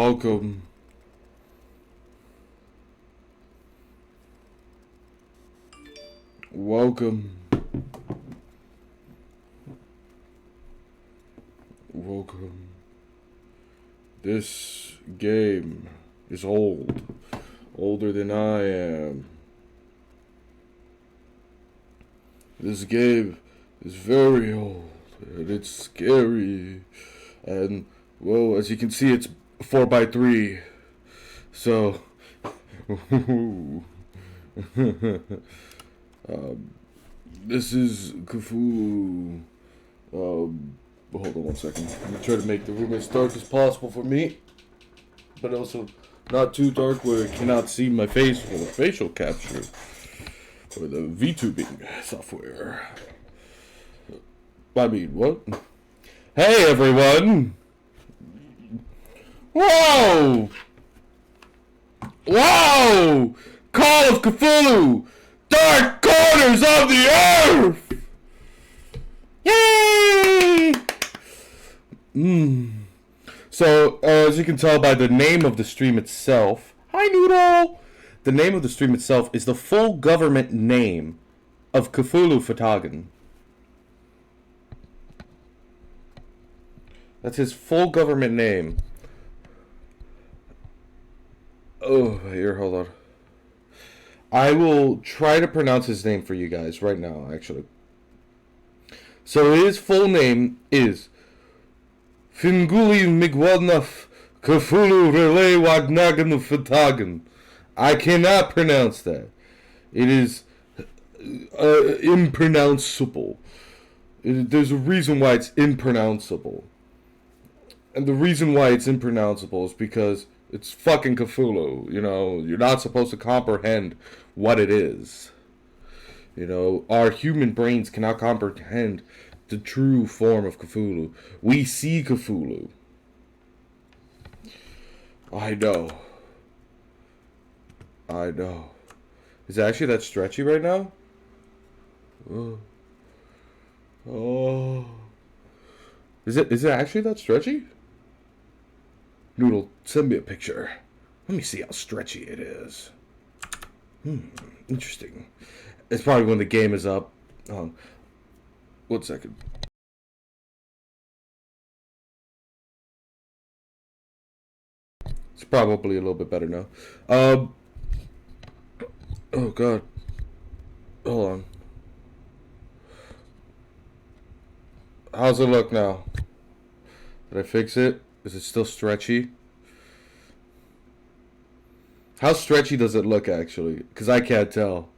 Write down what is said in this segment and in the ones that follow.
Welcome. Welcome. Welcome. This game is old. Older than I am. This game is very old. And it's scary. And, well, as you can see, it's 4x3. So... this is Cthulhu. Hold on one second. I'm gonna try to make the room as dark as possible for me, but also not too dark where it cannot see my face for the facial capture or the VTubing software. I mean, what? Hey, everyone! Whoa! Whoa! Call of Cthulhu! Dark corners of the earth! Yay! So, as you can tell by the name of the stream itself, hi Noodle! The name of the stream itself is the full government name of Cthulhu Fatagan. That's his full government name. Oh, here, hold on. I will try to pronounce his name for you guys right now, actually. So his full name is Finguli Migwadnaf Cthulhu Relay Wagnagan Fatagan. I cannot pronounce that. It is impronounceable. There's a reason why it's impronounceable. And the reason why it's impronounceable is because it's fucking Cthulhu. You know, you're not supposed to comprehend what it is. You know, our human brains cannot comprehend the true form of Cthulhu. We see Cthulhu. I know. I know. Is it actually that stretchy right now? Oh. Is it actually that stretchy? Noodle, send me a picture. Let me see how stretchy it is. Interesting. It's probably when the game is up. 1 second. It's probably a little bit better now. Oh god. Hold on. How's it look now? Did I fix it? Is it still stretchy? How stretchy does it look, actually? Because I can't tell.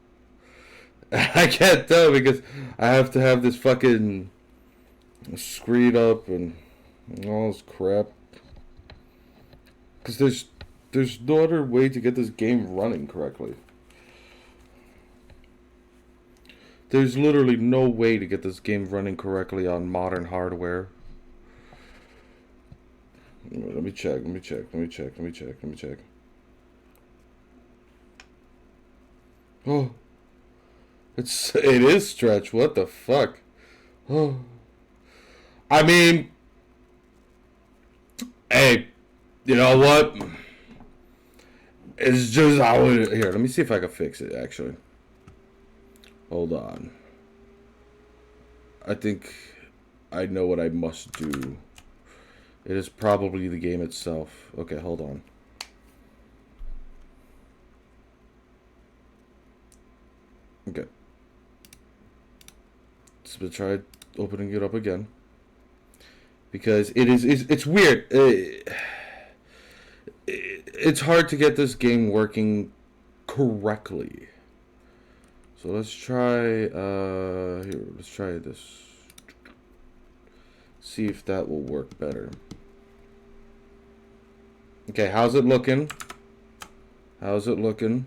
I can't tell because I have to have this fucking screen up and all this crap. Because there's no other way to get this game running correctly. There's literally no way to get this game running correctly on modern hardware. Let me check. Oh. It is stretch. What the fuck? Oh. I mean, hey, you know what? It's just how it. Here, let me see if I can fix it, actually. Hold on. I think I know what I must do. It is probably the game itself. Okay, hold on. Okay. So let's try opening it up again. Because it's weird. It's hard to get this game working correctly. So let's try, here, let's try this. See if that will work better. Okay, how's it looking? How's it looking?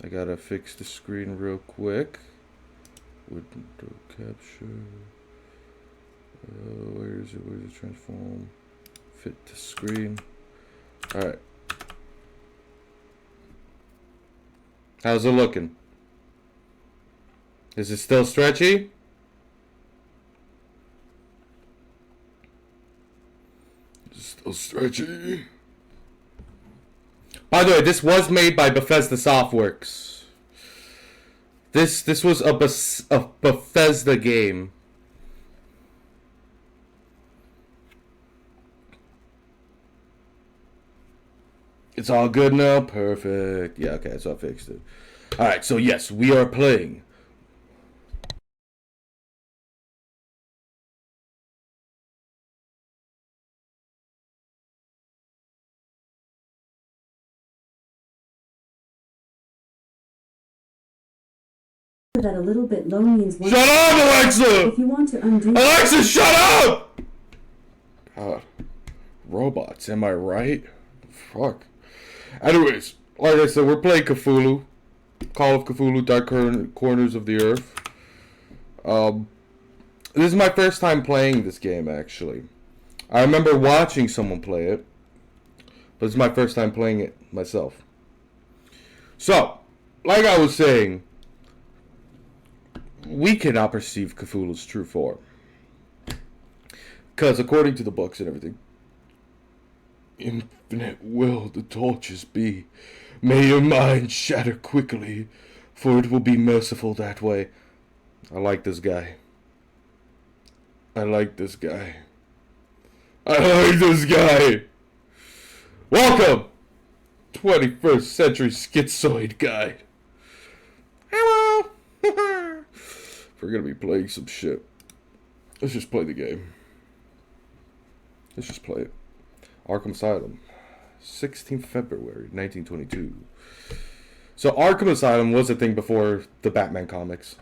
I gotta fix the screen real quick. Window capture. Where is it? Where's the transform? Fit to screen. Alright. How's it looking? Is it still stretchy? It's still little stretchy. By the way, this was made by Bethesda Softworks. This was a Bethesda game. It's all good now? Perfect. Yeah, okay, so I fixed it. Alright, so yes, we are playing. That a little bit low means one. Shut up, Alexa! If you want to undo. Alexa, shut up! God. Robots, am I right? Fuck. Anyways, like I said, we're playing Cthulhu. Call of Cthulhu, Dark Corners of the Earth. This is my first time playing this game, actually. I remember watching someone play it, but it's my first time playing it myself. So, like I was saying, we cannot perceive Cthulhu's true form. Because according to the books and everything, infinite will the torches be. May your mind shatter quickly, for it will be merciful that way. I like this guy. I like this guy. I like this guy. Welcome, 21st Century Schizoid Guide. Hello. We're gonna be playing some shit. Let's just play the game. Let's just play it. Arkham Asylum, 16th February, 1922. So Arkham Asylum was a thing before the Batman comics.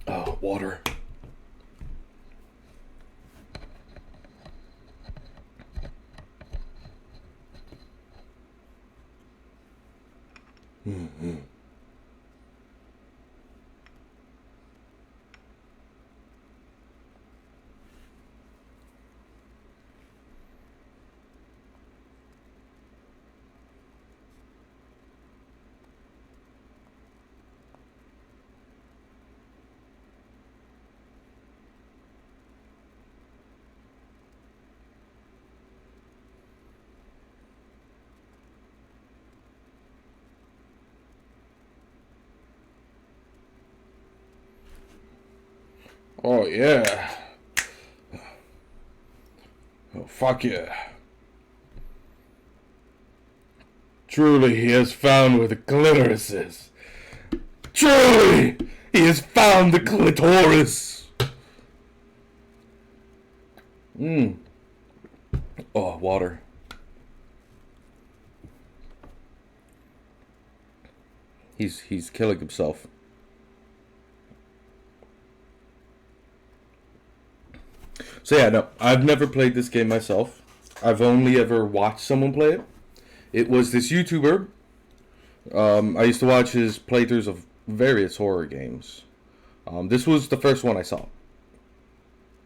Oh, water. Mm-hmm. Oh, yeah. Oh, fuck yeah. Truly, he has found where the clitoris is. Truly, he has found the clitoris. Oh, water. He's killing himself. So yeah, no, I've never played this game myself. I've only ever watched someone play it. It was this YouTuber. I used to watch his playthroughs of various horror games. This was the first one I saw.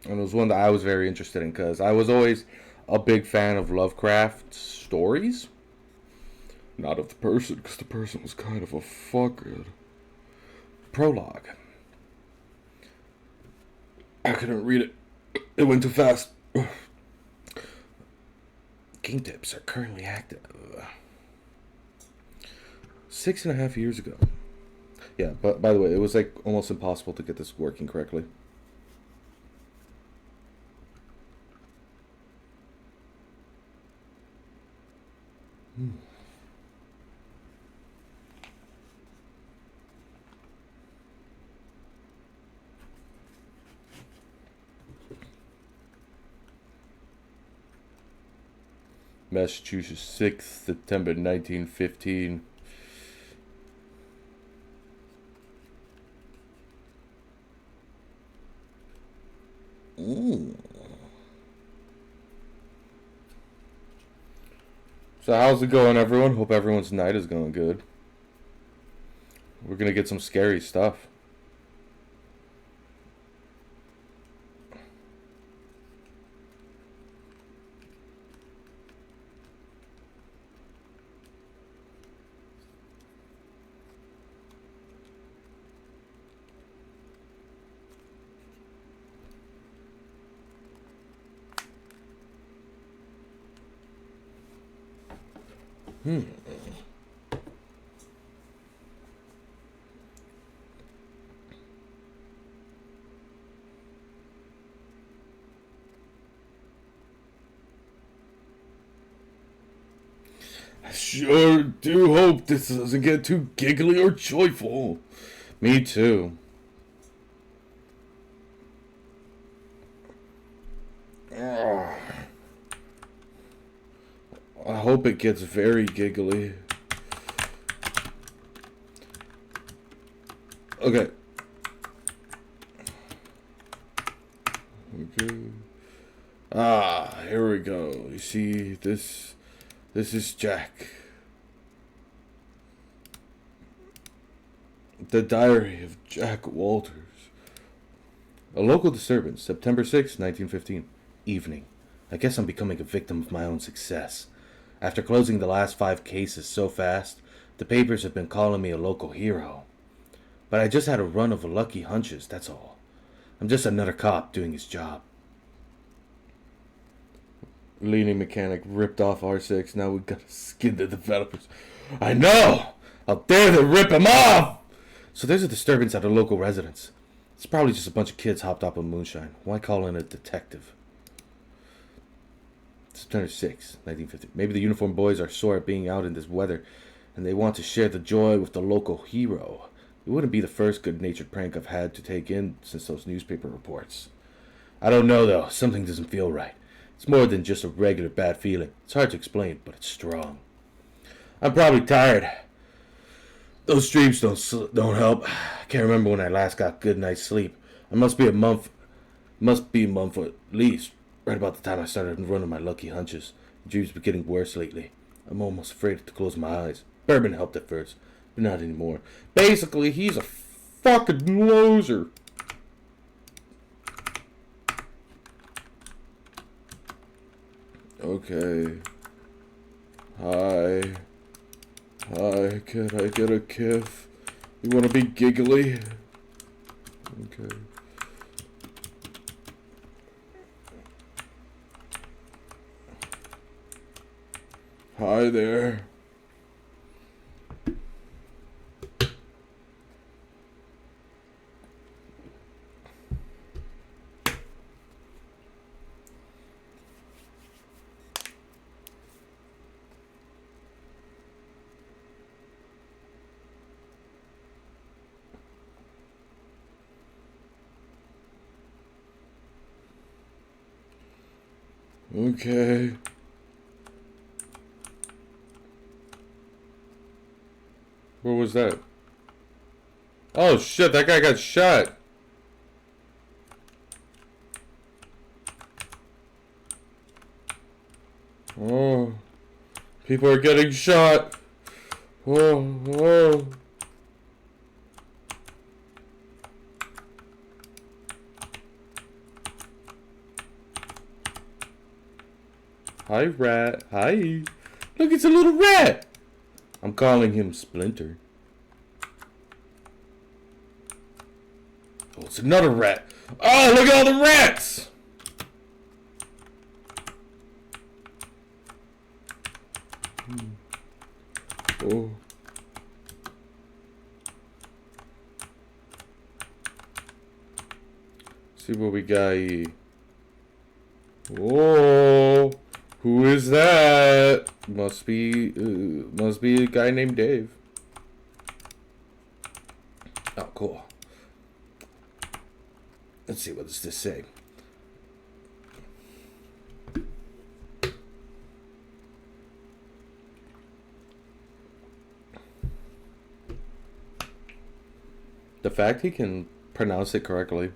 And it was one that I was very interested in because I was always a big fan of Lovecraft stories. Not of the person, because the person was kind of a fuckhead. Prologue. I couldn't read it. It went too fast. Game tips are currently active. 6.5 years ago. Yeah, but by the way, it was like almost impossible to get this working correctly. Massachusetts, 6th September 1915. So how's it going, everyone? Hope everyone's night is going good. We're gonna get some scary stuff. I sure do hope this doesn't get too giggly or joyful. Me too. I hope it gets very giggly. Okay. Okay. Ah, here we go. You see, this is Jack. The Diary of Jack Walters. A local disturbance, September 6, 1915. Evening. I guess I'm becoming a victim of my own success. After closing the last 5 cases so fast, the papers have been calling me a local hero. But I just had a run of lucky hunches, that's all. I'm just another cop doing his job. Leaning mechanic ripped off R6. Now we gotta skin the developers. I know! How dare they rip him off! So there's a disturbance at a local residence. It's probably just a bunch of kids hopped up on moonshine. Why call in a detective? September 6, 1950. Maybe the uniformed boys are sore at being out in this weather, and they want to share the joy with the local hero. It wouldn't be the first good-natured prank I've had to take in since those newspaper reports. I don't know, though. Something doesn't feel right. It's more than just a regular bad feeling. It's hard to explain, but it's strong. I'm probably tired. Those dreams don't help. I can't remember when I last got a good night's sleep. It must be a month at least. Right about the time I started running my lucky hunches. The dreams have been getting worse lately. I'm almost afraid to close my eyes. Bourbon helped at first, but not anymore. Basically, he's a fucking loser. Okay. Hi. Hi, can I get a kiff? You wanna be giggly? Okay. Hi there. Okay. What was that? Oh shit, that guy got shot. Oh. People are getting shot. Oh, oh. Hi, rat. Hi. Look, it's a little rat. I'm calling him Splinter. Oh, it's another rat. Oh, look at all the rats! Oh. See what we got here. Oh, who is that? Must be a guy named Dave. Oh, cool. Let's see, what does this say? The fact he can pronounce it correctly.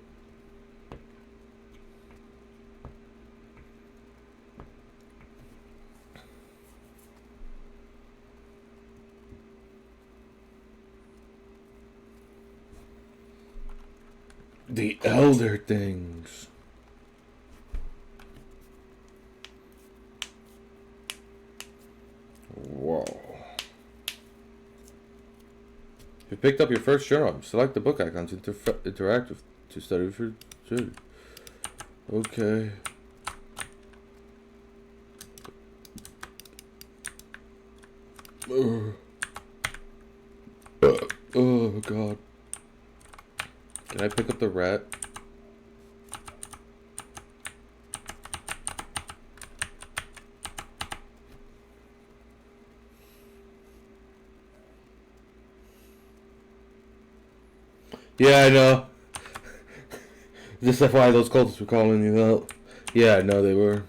The Elder Things. Whoa. You picked up your first journal. Select the book icon to interact with to study for. Okay. Oh god. Can I pick up the rat? Yeah, I know. Just FYI, those cultists were calling you out. Yeah, I know they were.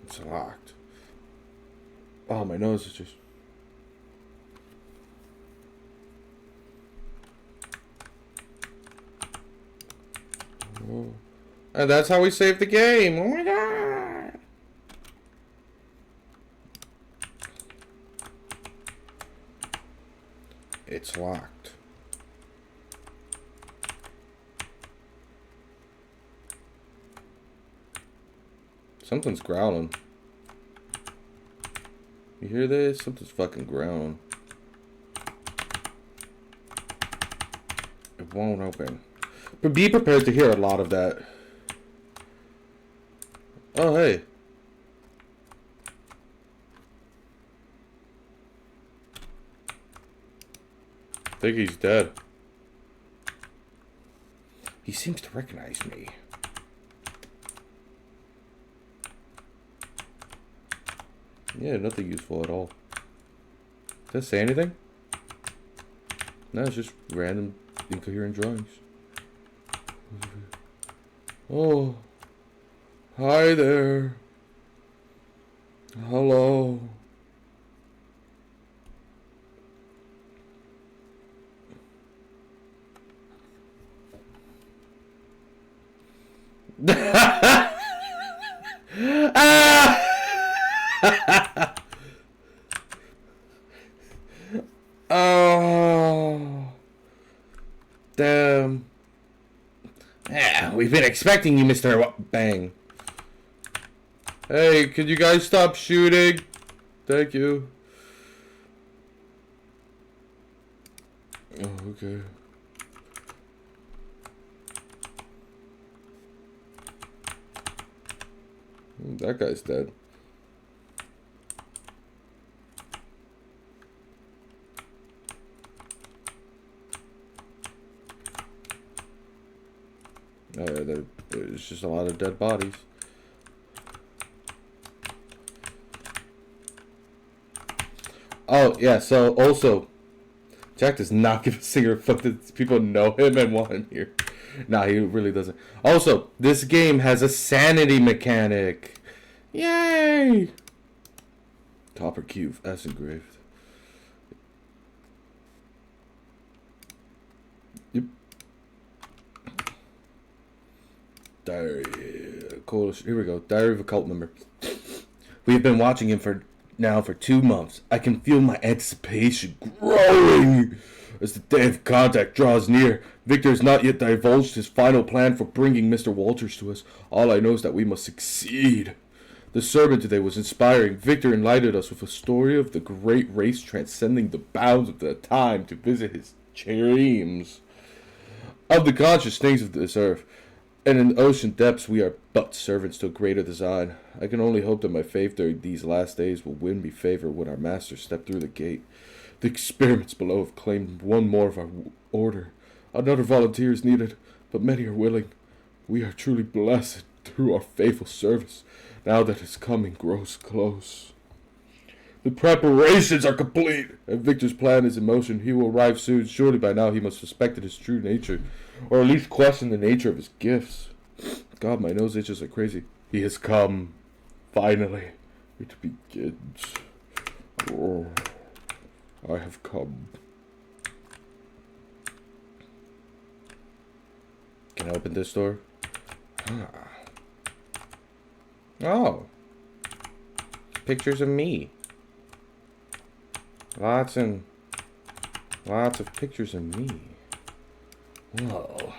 It's locked. Oh, my nose is just... Oh. And that's how we save the game. Oh my god. It's locked. Something's growling. You hear this? Something's fucking growling. It won't open. But be prepared to hear a lot of that. Oh, hey. I think he's dead. He seems to recognize me. Yeah, nothing useful at all. Does that say anything? No, it's just random incoherent drawings. Oh. Hi there. Hello. Ah! Oh, damn. Yeah, we've been expecting you, Mr. Bang. Hey, could you guys stop shooting? Thank you. Oh, okay. That guy's dead. There's just a lot of dead bodies. Oh, yeah, so also, Jack does not give a single fuck that people know him and want him here. Nah, he really doesn't. Also, this game has a sanity mechanic. Yay! Copper cube, as engraved. Yep. Diary. Cool. Here we go. Diary of a cult member. We have been watching him for 2 months. I can feel my anticipation growing as the day of contact draws near. Victor has not yet divulged his final plan for bringing Mr. Walters to us. All I know is that we must succeed. The sermon today was inspiring. Victor enlightened us with a story of the great race transcending the bounds of the time to visit his dreams of the conscious things of this earth. And in the ocean depths, we are but servants to a greater design. I can only hope that my faith during these last days will win me favor when our master step through the gate. The experiments below have claimed one more of our order. Another volunteer is needed, but many are willing. We are truly blessed through our faithful service, now that his coming grows close. The preparations are complete, and Victor's plan is in motion. He will arrive soon. Surely by now he must suspect his true nature, or at least question the nature of his gifts. God, my nose itches like crazy. He has come. Finally. It begins. Oh, I have come. Can I open this door? Oh. Pictures of me. Lots of pictures of me. Whoa.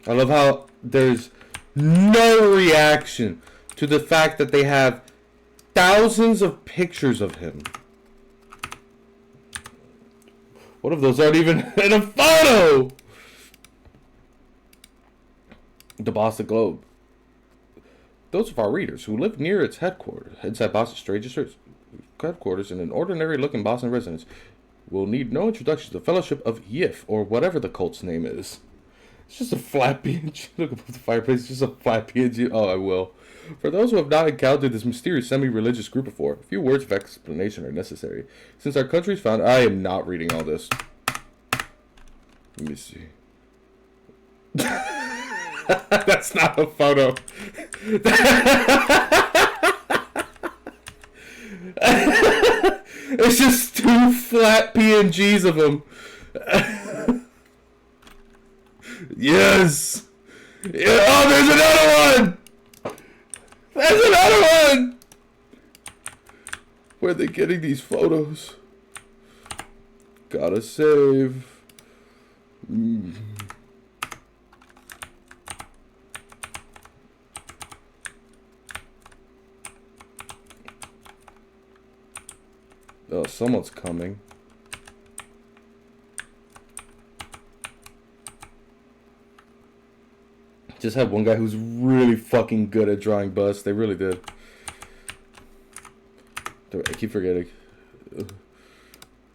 I love how there's no reaction to the fact that they have thousands of pictures of him. What if those aren't even in a photo? the Boston Globe. Those of our readers who live near its headquarters, inside Boston's Register's headquarters, and an ordinary-looking Boston residence, will need no introduction to the Fellowship of Yif, or whatever the cult's name is. It's just a flat PNG. Look above the fireplace. It's just a flat PNG. Oh, I will. For those who have not encountered this mysterious semi-religious group before, a few words of explanation are necessary. Since our country's founded... I am not reading all this. Let me see. That's not a photo. It's just two flat PNGs of him. Yes. Yeah. Oh, there's another one. There's another one. Where are they getting these photos? Gotta save. Oh, someone's coming. Just had one guy who's really fucking good at drawing busts. They really did. I keep forgetting.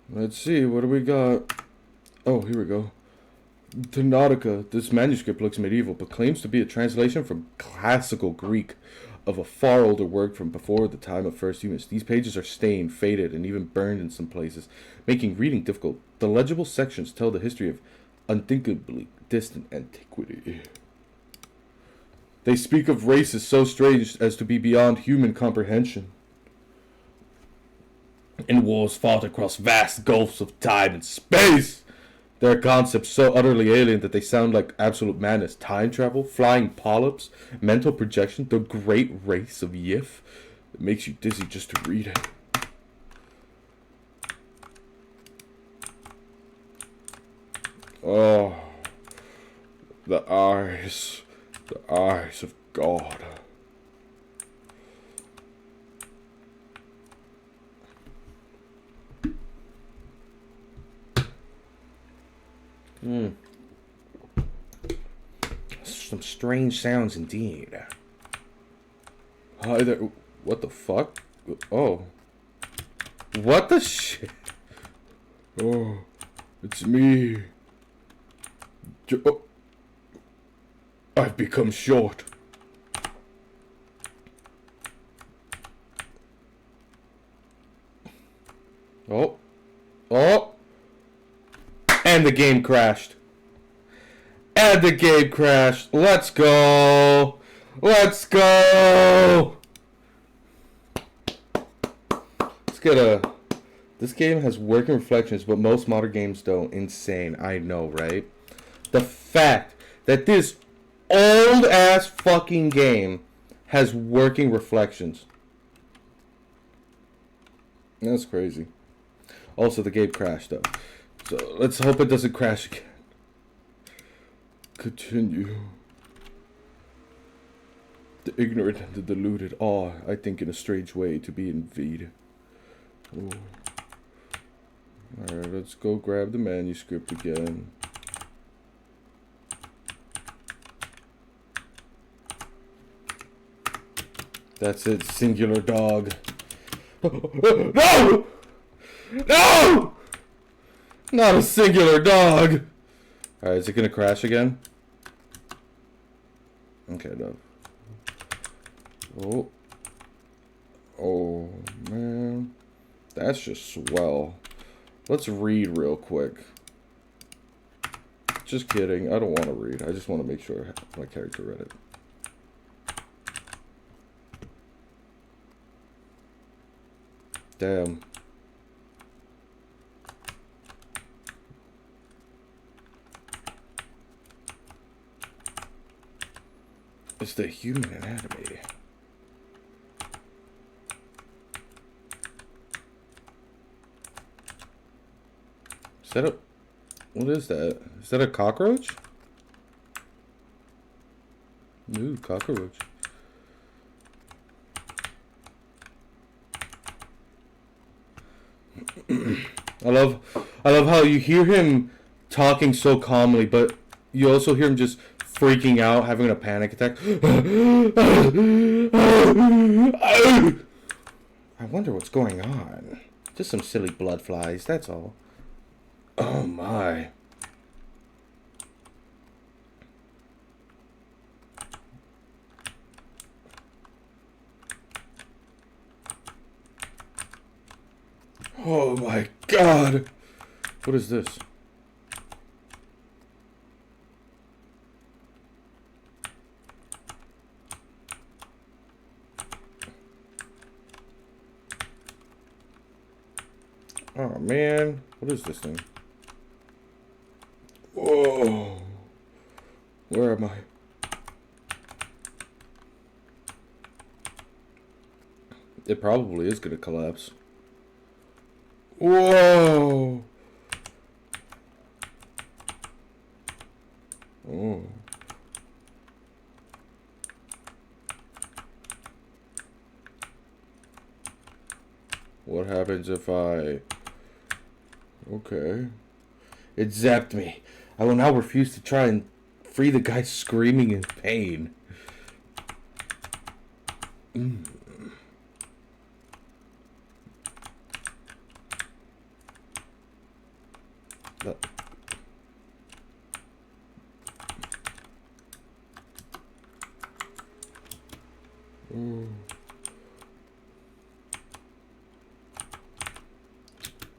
Let's see, what do we got? Oh, here we go. Nautica. This manuscript looks medieval, but claims to be a translation from classical Greek of a far older work from before the time of first humans. These pages are stained, faded, and even burned in some places, making reading difficult. The legible sections tell the history of unthinkably distant antiquity. They speak of races so strange as to be beyond human comprehension. In wars fought across vast gulfs of time and space. There are concepts so utterly alien that they sound like absolute madness. Time travel, flying polyps, mental projection, the great race of Yif. It makes you dizzy just to read it. Oh, the eyes of God. Some strange sounds indeed. Hi there. What the fuck? Oh. What the shit? Oh, it's me. Oh. I've become short. Oh. Oh. And the game crashed. And the game crashed. Let's go. Let's go. Let's get a... This game has working reflections, but most modern games don't. Insane. I know, right? The fact that this old-ass fucking game has working reflections. That's crazy. Also, the game crashed, though. So, let's hope it doesn't crash again. Continue. The ignorant and the deluded are, I think, in a strange way, to be envied. Oh. Alright, let's go grab the manuscript again. That's it, singular dog. No! No! Not a singular dog! Alright, is it gonna crash again? Okay, no. Oh. Oh, man. That's just swell. Let's read real quick. Just kidding. I don't want to read. I just want to make sure my character read it. Damn. It's the human anatomy. Is that a... What is that? Is that a cockroach? Ooh, cockroach. I love how you hear him talking so calmly, but you also hear him just freaking out, having a panic attack. I wonder what's going on. Just some silly blood flies, that's all. Oh my. Oh my god. What is this? Oh man, what is this thing? Whoa. Where am I? It probably is gonna collapse. Whoa. Oh. What happens if I... Okay. It zapped me. I will now refuse to try and free the guy screaming in pain.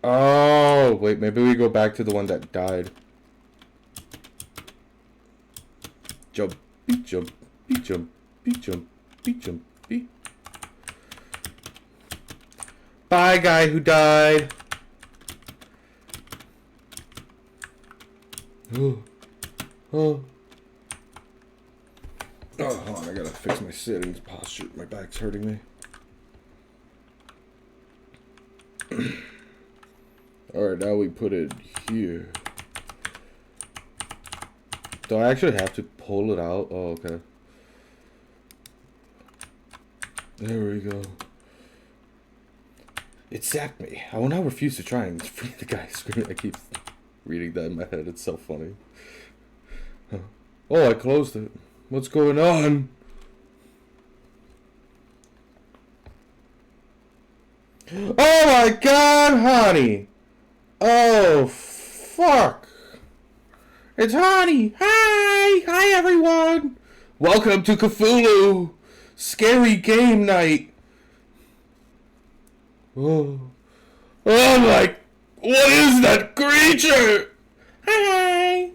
Oh, wait, maybe we go back to the one that died. Jump, beat, jump, beat, jump, beat, jump, beat, jump, beat. Bye, guy who died. Oh, oh. Oh, hold on, I gotta fix my settings posture. My back's hurting me. Alright, now we put it here. Do I actually have to pull it out? Oh, okay. There we go. It zapped me. I will now refuse to try and free the guy screaming. I keep reading that in my head. It's so funny. Oh, I closed it. What's going on? Oh my god, honey! Oh, fuck! It's Honey! Hi! Hi, everyone! Welcome to Cthulhu! Scary game night! Oh. Oh my... What is that creature? Hi!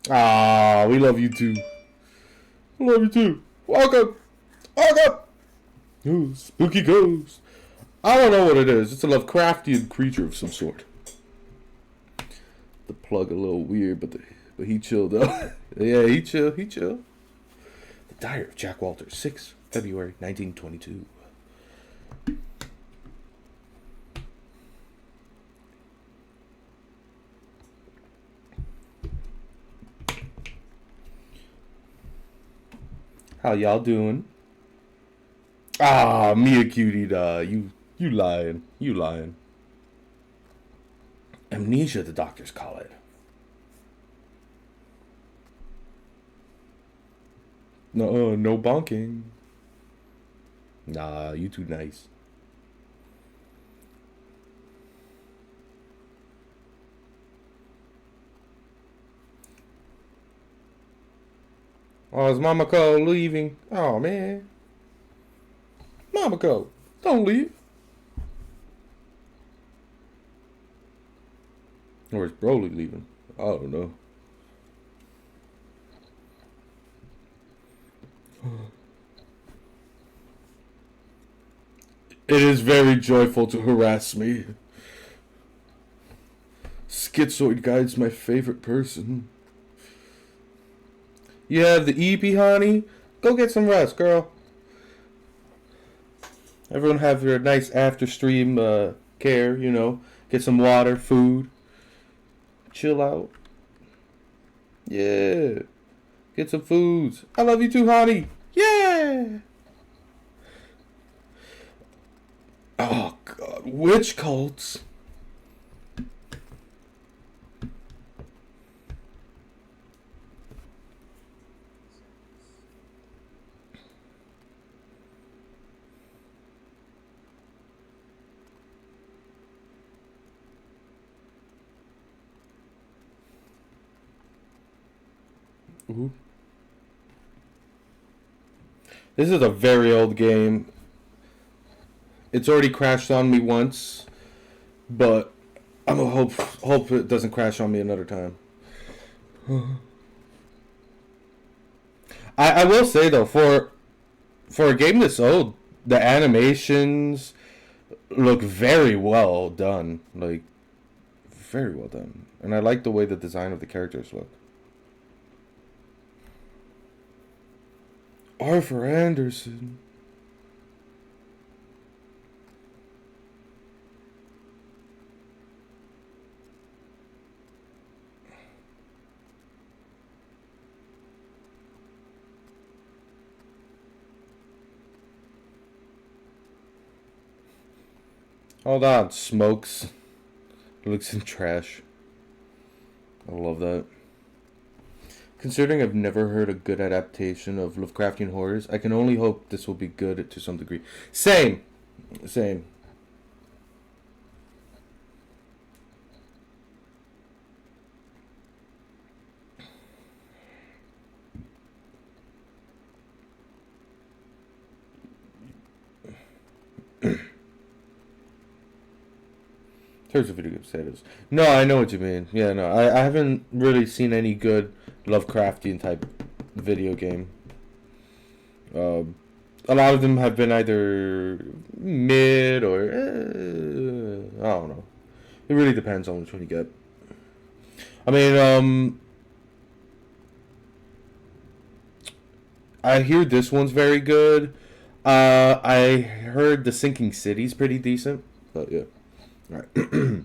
Ah, we love you too. We love you too. Welcome! Welcome! Ooh, spooky ghost. I don't know what it is. It's a Lovecraftian creature of some sort. The plug a little weird, but he chilled out. Yeah, he chill. The Diary of Jack Walters, 6 February 1922. How y'all doing? Ah, Mia cutie, you lying. You lying. Amnesia, the doctors call it. No bonking. Nah, you too nice. Oh, is Mama Cole leaving? Oh, man. Mama Cole, don't leave. Or is Broly leaving? I don't know. It is very joyful to harass me. Schizoid Guide's my favorite person. You have the EP, honey? Go get some rest, girl. Everyone have your nice after stream care, you know. Get some water, food. Chill out. Yeah. Get some foods. I love you too, honey. Yeah. Oh, God. Witch cults. Ooh. This is a very old game. It's already crashed on me once, but I'm gonna hope it doesn't crash on me another time. I will say though, for a game this old, the animations look very well done. Like, very well done. And I like the way the design of the characters look. Arthur Anderson. Hold on, smokes. Looks in trash. I love that. Considering I've never heard a good adaptation of Lovecraftian horrors, I can only hope this will be good to some degree. Same. Terms of video game status. No, I know what you mean. Yeah, no, I haven't really seen any good Lovecraftian type video game. A lot of them have been either mid or I don't know. It really depends on which one you get. I mean, I hear this one's very good. I heard The Sinking City's pretty decent, but yeah. All right.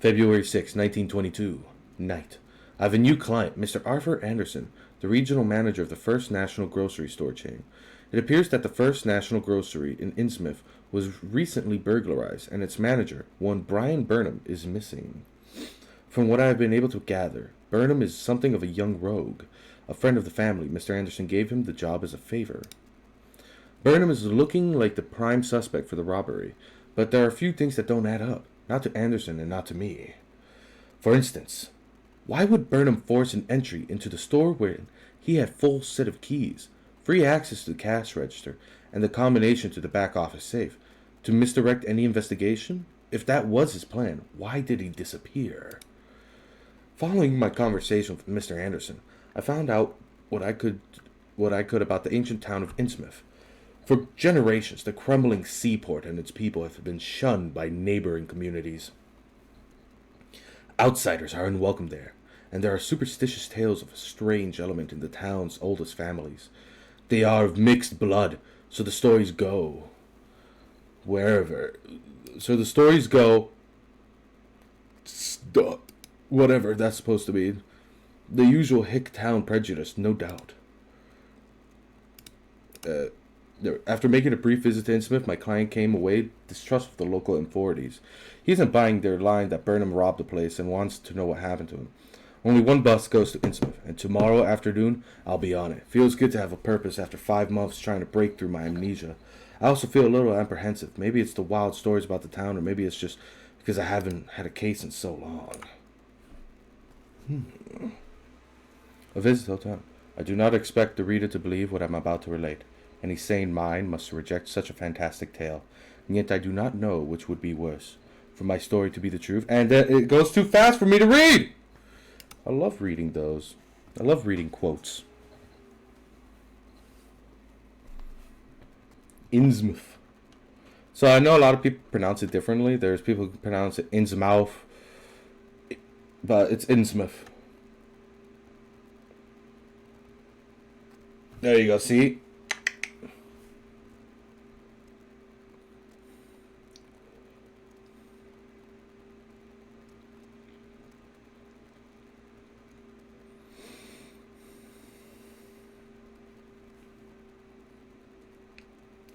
February 6, 1922. Night. I have a new client, Mr. Arthur Anderson, the regional manager of the First National Grocery Store chain. It appears that the First National Grocery in Innsmouth was recently burglarized, and its manager, one Brian Burnham, is missing. From what I have been able to gather, Burnham is something of a young rogue. A friend of the family, Mr. Anderson, gave him the job as a favor. Burnham is looking like the prime suspect for the robbery, but there are a few things that don't add up, not to Anderson and not to me. For instance, why would Burnham force an entry into the store when he had full set of keys, free access to the cash register, and the combination to the back office safe, to misdirect any investigation? If that was his plan, why did he disappear? Following my conversation with Mr. Anderson, I found out what I could about the ancient town of Innsmouth. For generations, the crumbling seaport and its people have been shunned by neighboring communities. Outsiders are unwelcome there, and there are superstitious tales of a strange element in the town's oldest families. They are of mixed blood, so the stories go wherever. So the stories go whatever that's supposed to be. The usual hick town prejudice, no doubt. After making a brief visit to Innsmouth, my client came away distrustful of the local authorities. He isn't buying their line that Burnham robbed the place and wants to know what happened to him. Only one bus goes to Innsmouth, and tomorrow afternoon I'll be on it. Feels good to have a purpose after 5 months trying to break through my amnesia. I also feel a little apprehensive. Maybe it's the wild stories about the town, or maybe it's just because I haven't had a case in so long. A visit to town. I do not expect the reader to believe what I'm about to relate. Any sane mind must reject such a fantastic tale, and yet I do not know which would be worse, for my story to be the truth, and it goes too fast for me to read! I love reading those. I love reading quotes. Innsmouth. So I know a lot of people pronounce it differently. There's people who pronounce it Innsmouth, but it's Innsmouth. There you go, see?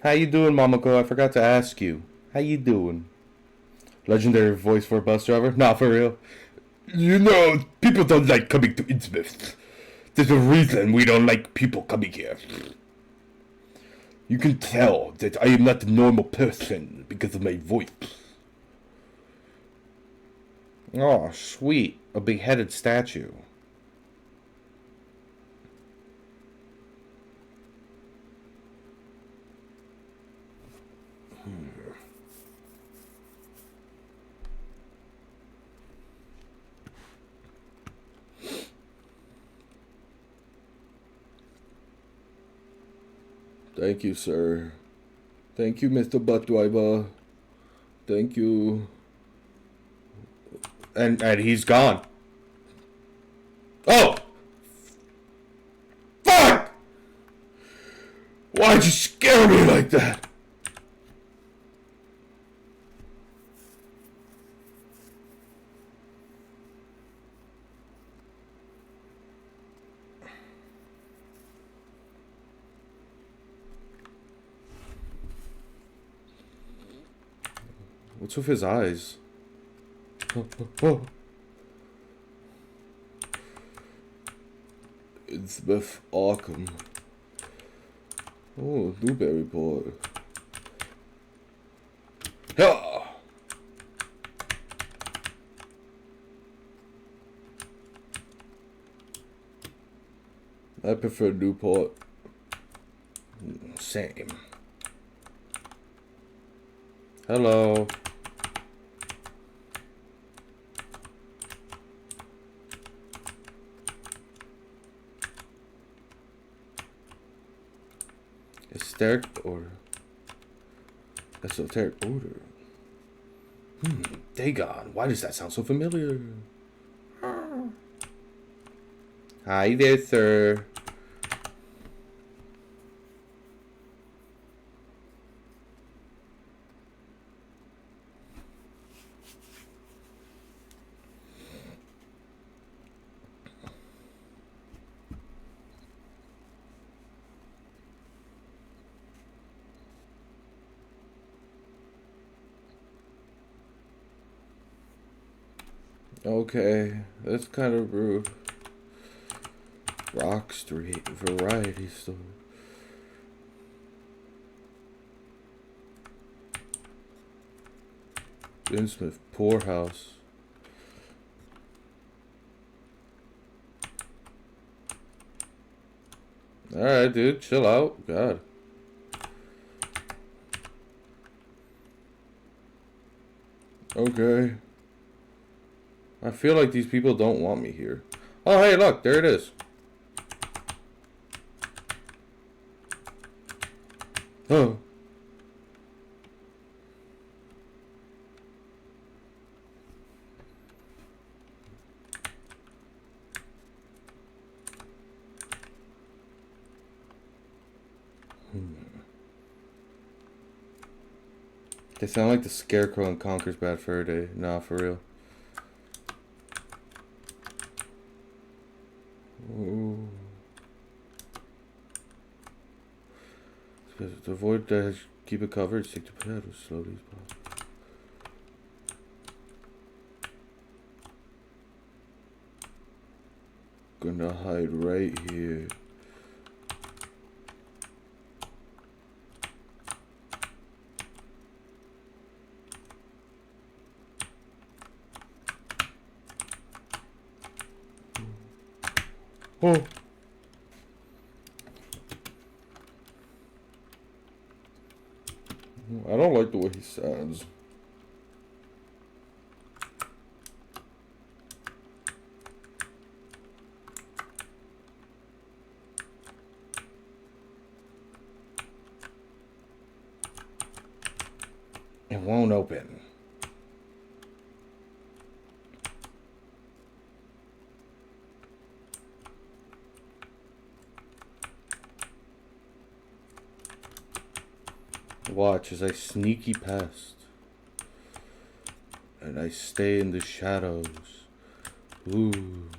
How you doing, Momoko? I forgot to ask you. How you doing? Legendary voice for a bus driver? Nah, for real. You know, people don't like coming to Innsmouth. There's a reason we don't like people coming here. You can tell that I am not a normal person because of my voice. Oh, sweet. A beheaded statue. Thank you, sir. Thank you, Mr. Butt Driver. Thank you. And he's gone. Oh! Fuck! Why'd you scare me like that? What's with his eyes? It's Beth Arkham. Oh, Blueberry Boy. Yeah. I prefer Newport. Same. Hello. Esoteric order. Esoteric order. Dagon. Why does that sound so familiar? Hi there, sir. Okay, that's kind of rude. Rock Street Variety Store. Innsmouth Poorhouse. Alright, dude, chill out. God. Okay. I feel like these people don't want me here. Oh, hey, look, there it is. Oh. They sound like the Scarecrow in Conker's Bad Fur Day. Nah, for real. Ooh. To avoid that, keep it covered. Stick to pad as slowly as possible. Gonna hide right here. Oh. I don't like the way he sounds. It won't open. Watch as I sneaky past. And I stay in the shadows. Ooh.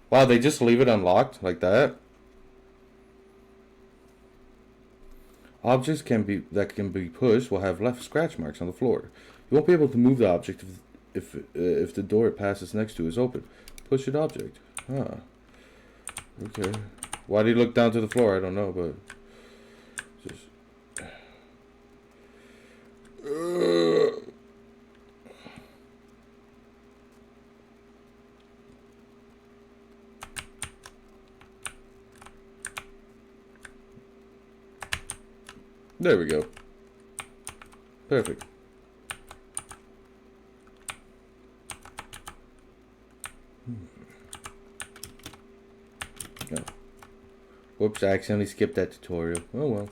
Wow, they just leave it unlocked like that? Objects that can be pushed will have left scratch marks on the floor. You won't be able to move the object if the door it passes next to is open. Push an object. Huh. Okay. Why did he look down to the floor? I don't know, but just. There we go. Perfect. No. Whoops, I accidentally skipped that tutorial. Oh well.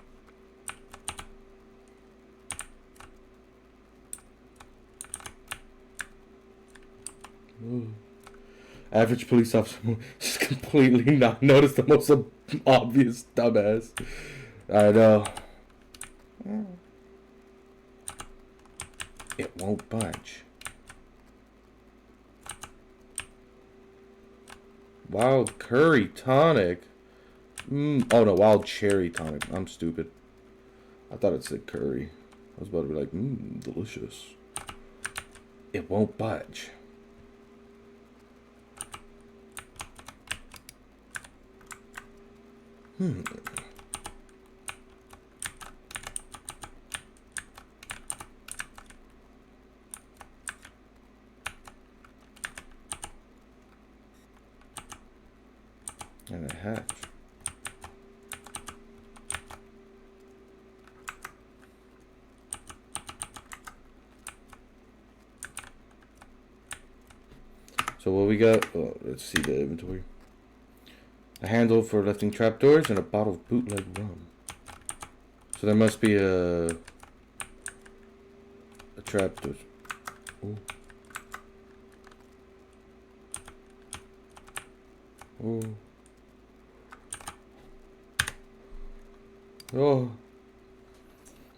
Ooh. Average police officer just completely not noticed the most obvious dumbass. I know. It won't budge. Wild curry tonic. Oh no, wild cherry tonic. I'm stupid. I thought it said curry. I was about to be like, delicious. It won't budge. And a hatch. So what we got? Oh, let's see the inventory. A handle for lifting trapdoors and a bottle of bootleg rum. So there must be a trapdoor. Ooh. Ooh. Oh.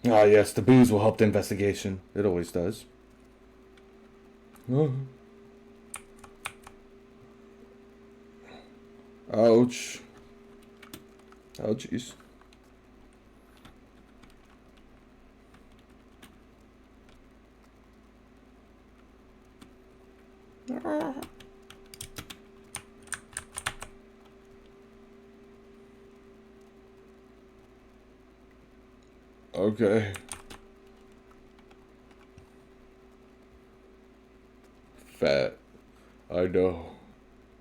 Ah, yes, the booze will help the investigation. It always does. Oh. Ouch. Ouchies. Okay. Fat. I know.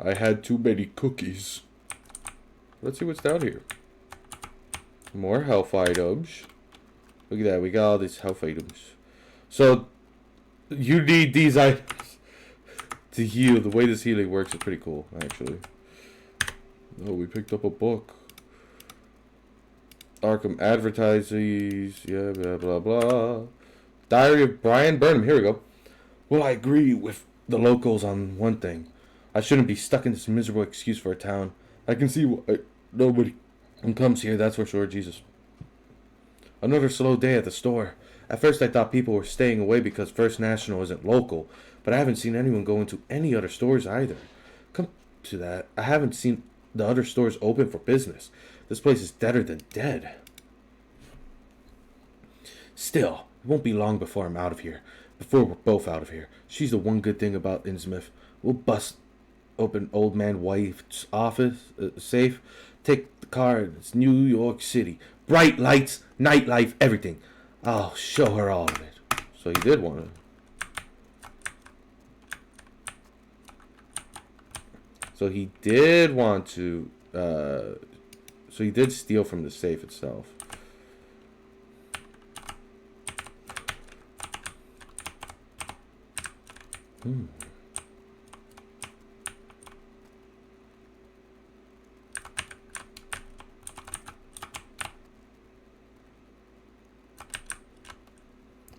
I had too many cookies. Let's see what's down here. More health items. Look at that. We got all these health items. So, you need these items to heal. The way this healing works is pretty cool, actually. Oh, we picked up a book. Arkham advertises. Yeah, blah, blah, blah. Diary of Brian Burnham. Here we go. Well, I agree with the locals on one thing. I shouldn't be stuck in this miserable excuse for a town. I can see why nobody comes here, that's for sure, Jesus. Another slow day at the store. At first I thought people were staying away because First National isn't local, but I haven't seen anyone go into any other stores either. Come to that, I haven't seen the other stores open for business. This place is deader than dead. Still, it won't be long before I'm out of here. Before we're both out of here. She's the one good thing about Innsmouth. We'll bust open old man wife's office safe, take the car, and it's New York City. Bright lights, nightlife, everything. I'll show her all of it. So he did want to. So he did want to. So he did steal from the safe itself.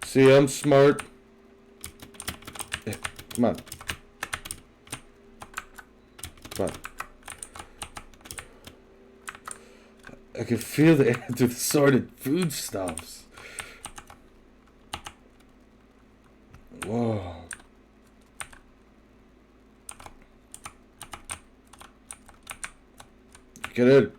See, I'm smart. Yeah, come on. Come on. I can feel the air through the sorted foodstuffs. Whoa. Get in.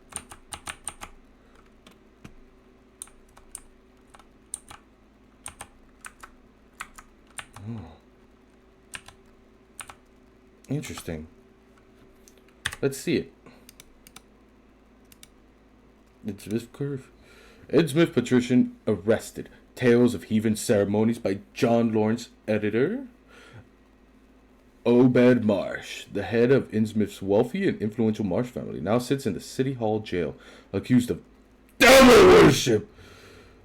Interesting. Let's see it. Innsmouth Curve. Innsmouth Patrician arrested. Tales of Heathen Ceremonies by John Lawrence, editor. Obed Marsh, the head of Innsmouth's wealthy and influential Marsh family, now sits in the City Hall jail, accused of devil worship.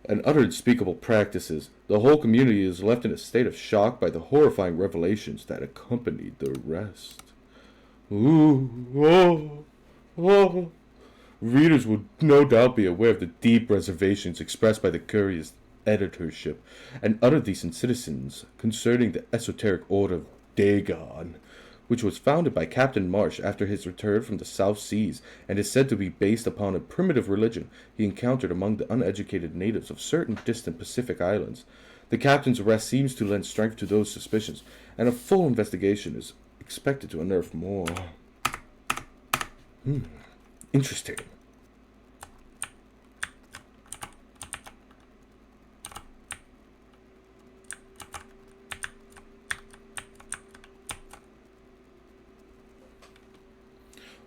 and unspeakable practices. The whole community is left in a state of shock by the horrifying revelations that accompanied the arrest. Ooh, oh, oh. Readers would no doubt be aware of the deep reservations expressed by the curious editorship and other decent citizens concerning the esoteric order of Dagon, which was founded by Captain Marsh after his return from the South Seas and is said to be based upon a primitive religion he encountered among the uneducated natives of certain distant Pacific islands. The captain's arrest seems to lend strength to those suspicions, and a full investigation is expected to unearth more. Interesting.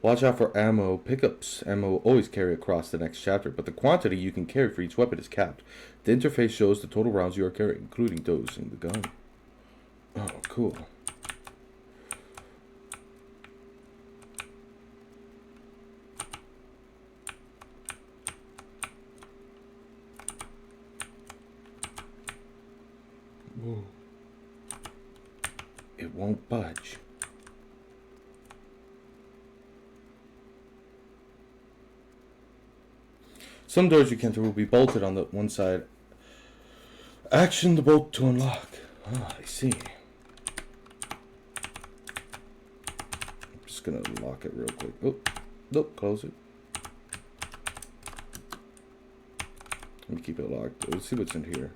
Watch out for ammo pickups. Ammo will always carry across the next chapter, but the quantity you can carry for each weapon is capped. The interface shows the total rounds you are carrying, including those in the gun. Oh, cool. Whoa. It won't budge. Some doors you can enter will be bolted on the one side. Action the bolt to unlock. Ah, I see. I'm just gonna lock it real quick. Oh, nope, close it. Let me keep it locked. Let's see what's in here.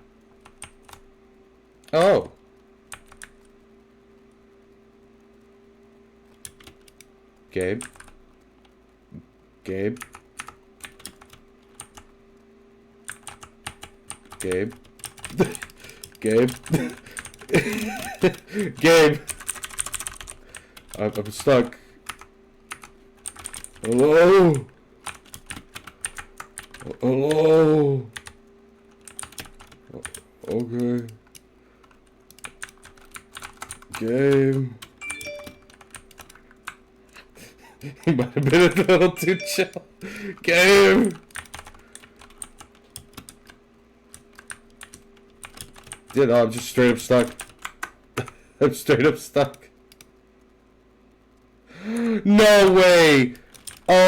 Oh! Gabe? Gabe? Gabe? Gabe? Gabe! I'm stuck. Hello? Hello? Okay. Gabe? He might have been a little too chill. Gabe! Yeah, no, I'm just straight up stuck. I'm straight up stuck. No way! Oh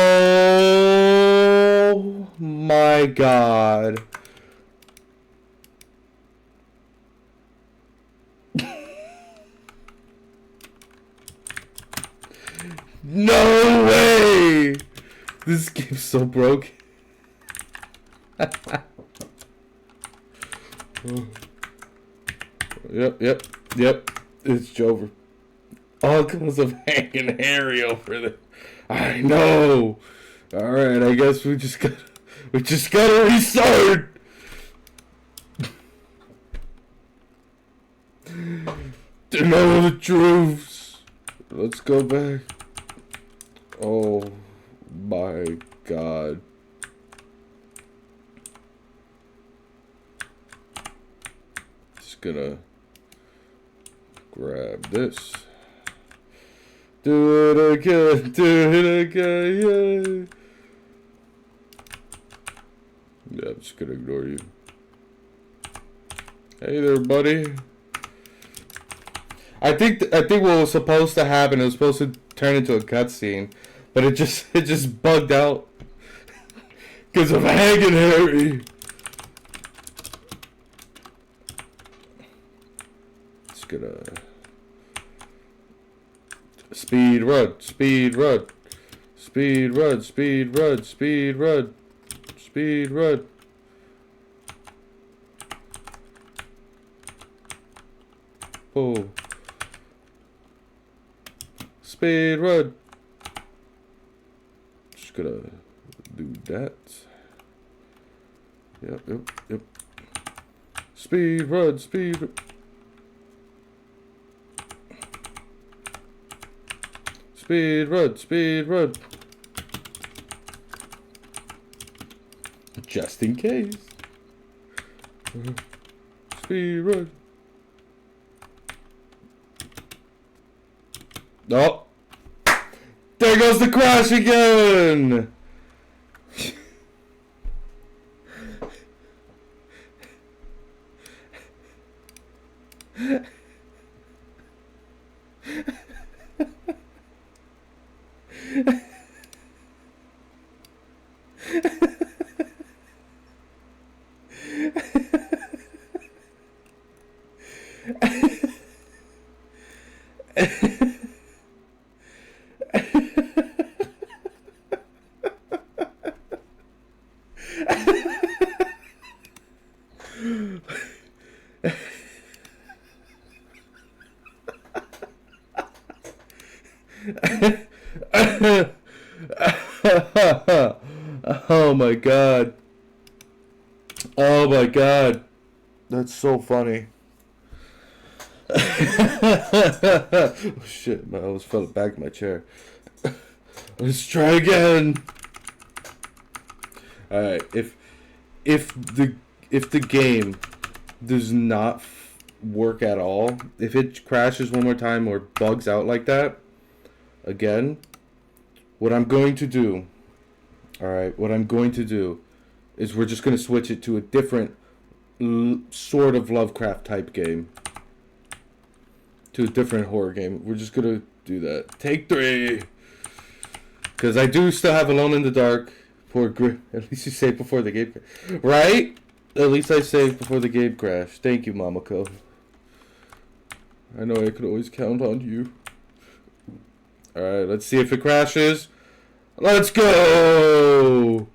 my god. No way! This game's so broken. Yep. It's Jover. All because of Hank and Harry over there. I know. All right, I guess we just gotta restart. To know the truths. Let's go back. Oh my god. Just gonna grab this. Do it again, yeah. Yeah, I'm just gonna ignore you. Hey there, buddy. I think what was supposed to happen, it was supposed to turn into a cutscene, but it just bugged out because of Hank and Harry. Just gonna speed run. Oh. Speed run. Just gonna do that. Yep. Speed run. Speed run. Just in case. Speed run. Oh. There goes the crash again! Oh my god. Oh my god. That's so funny. Oh shit, I almost fell back in my chair. Let's try again. Alright, if the game does not work at all, if it crashes one more time or bugs out like that again, what I'm going to do is we're just going to switch it to a different sort of Lovecraft type game. To a different horror game. We're just going to do that. Take 3. Because I do still have Alone in the Dark. Poor Grim. At least you saved before the game crashed. Right? At least I saved before the game crashed. Thank you, Mamako. I know I could always count on you. Alright, let's see if it crashes. Let's go!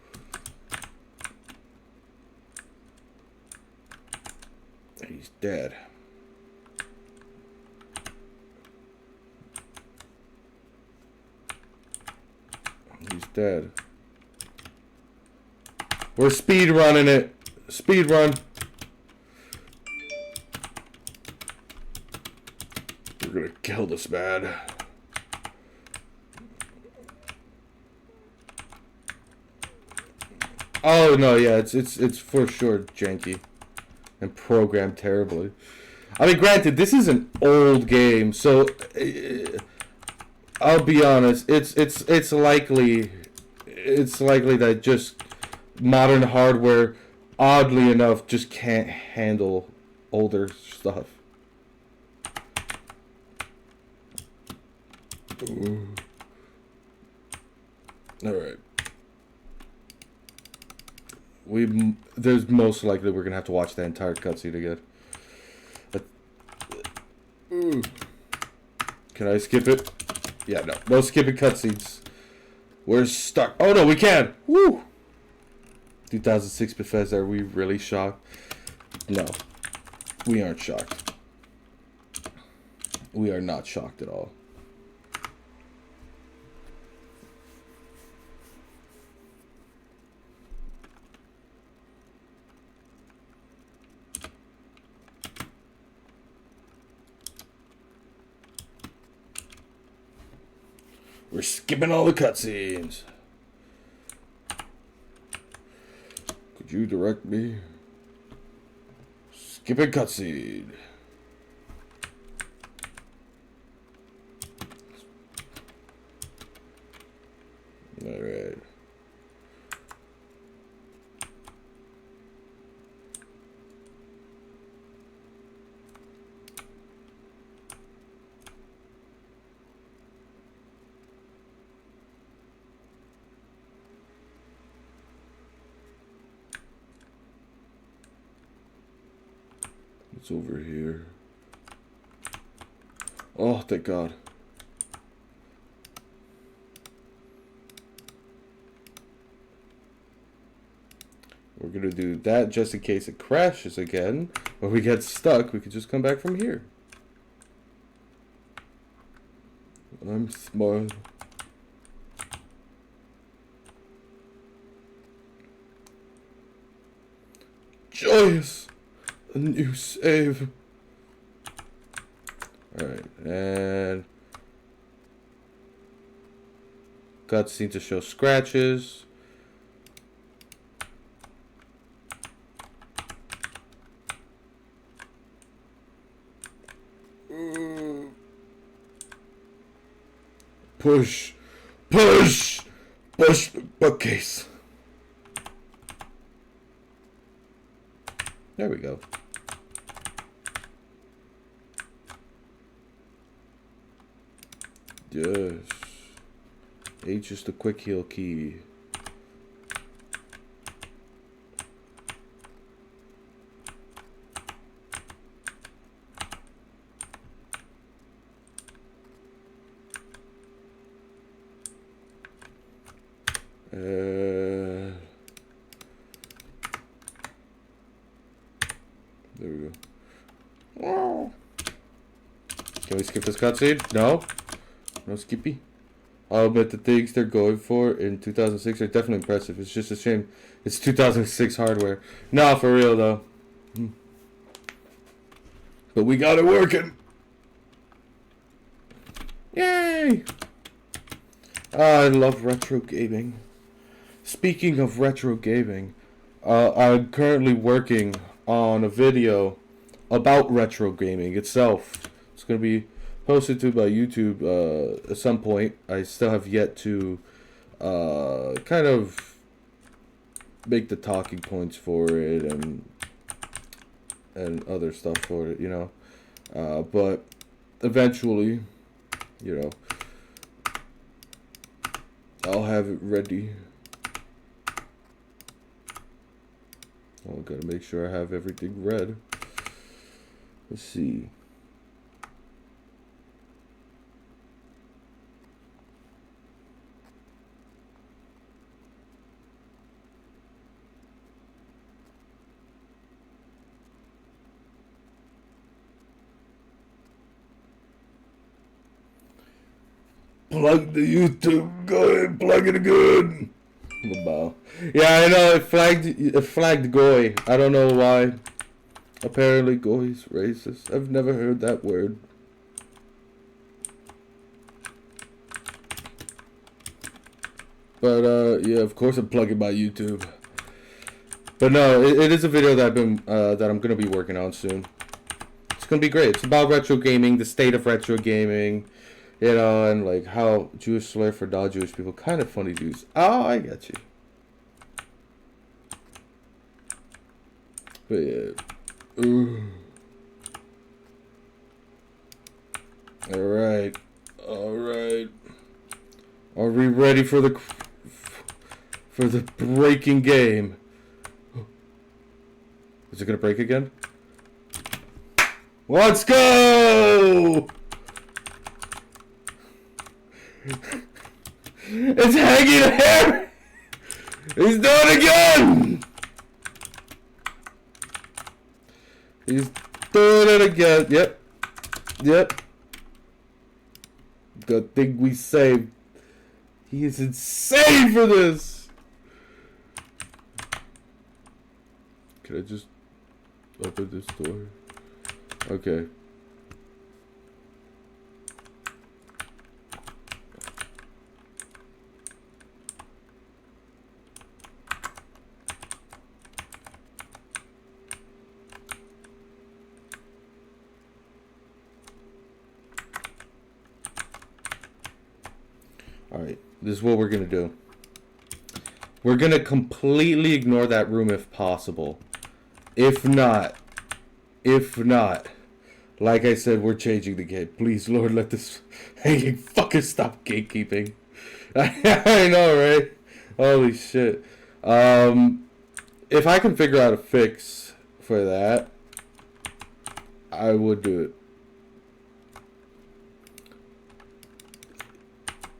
He's dead. He's dead. We're speed running it. Speed run. We're gonna kill this man. Oh no, yeah, it's for sure janky and programmed terribly. I mean, granted, this is an old game, so I'll be honest. It's likely that just modern hardware, oddly enough, just can't handle older stuff. Ooh. All right. There's most likely we're gonna have to watch the entire cutscene again. Can I skip it? Yeah, no skipping cutscenes. We're stuck. Oh no, we can. Woo! 2006 Bethesda. Are we really shocked? No, we aren't shocked. We are not shocked at all. We're skipping all the cutscenes. Could you direct me? Skipping cutscene. Alright. It's over here. Oh, thank God. We're gonna do that just in case it crashes again, or we get stuck. We could just come back from here. I'm smart. Joyous! A new save. Alright, and cutscene to show scratches. Push, push, push the bookcase. There we go. Yes. H is the quick heal key. There we go. Can we skip this cutscene? No? No skippy? I'll admit the things they're going for in 2006 are definitely impressive. It's just a shame it's 2006 hardware. Nah, for real though. But we got it working. Yay! I love retro gaming. Speaking of retro gaming, I'm currently working on a video about retro gaming itself. It's going to be posted to my YouTube at some point. I still have yet to kind of make the talking points for it and other stuff for it, you know. But eventually, you know, I'll have it ready. Oh, I gotta make sure I have everything read. Let's see. Plug the YouTube. Go ahead, plug it good. Yeah, I know it flagged Goy. I don't know why. Apparently Goy's racist. I've never heard that word. But yeah, of course I'm plugging my YouTube. But no, it is a video that I'm gonna be working on soon. It's gonna be great. It's about retro gaming, the state of retro gaming, you know, and like how Jewish slur for non-Jewish people. Kind of funny dudes. Oh, I get you. But yeah. Ooh. Alright. Alright. Are we ready for the breaking game? Is it gonna break again? Let's go! It's hanging here! He's doing it again! He's doing it again. Yep. Yep. Good thing we saved. He is insane for this. Can I just open this door? Okay. Alright, this is what we're going to do. We're going to completely ignore that room if possible. If not, like I said, we're changing the game. Please, Lord, let this hanging fucking stop gatekeeping. I know, right? Holy shit. If I can figure out a fix for that, I would do it.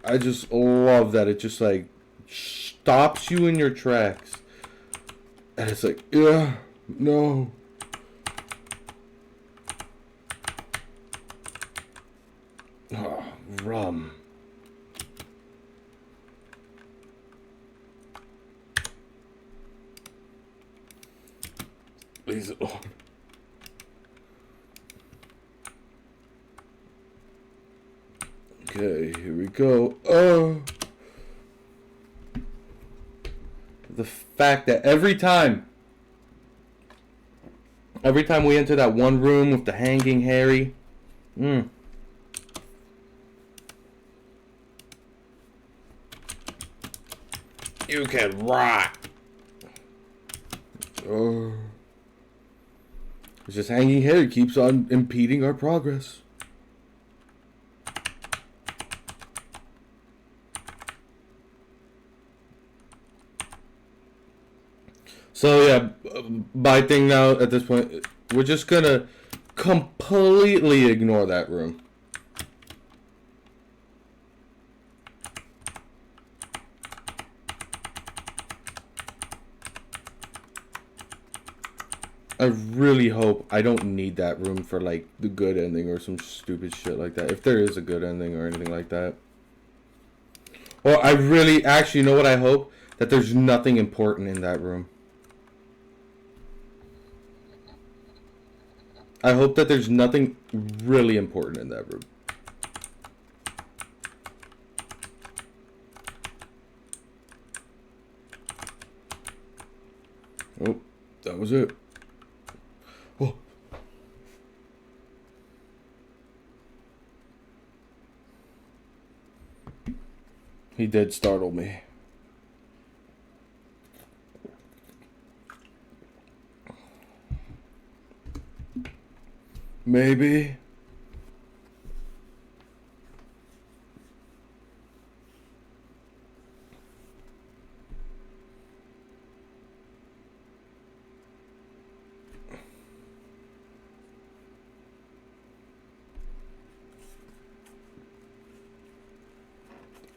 I just love that it just like stops you in your tracks. And it's like, yeah, no. Oh, rum. Please, Lord. Okay, here we go. Oh. The fact that every time we enter that one room with the hanging Harry, you can rot. Oh. It's just hanging Harry keeps on impeding our progress. So yeah, my thing now at this point, we're just gonna completely ignore that room. I really hope I don't need that room for like the good ending or some stupid shit like that. If there is a good ending or anything like that. Or I really, actually, you know what I hope? That there's nothing important in that room. I hope that there's nothing really important in that room. Oh, that was it. Oh. He did startle me. Maybe.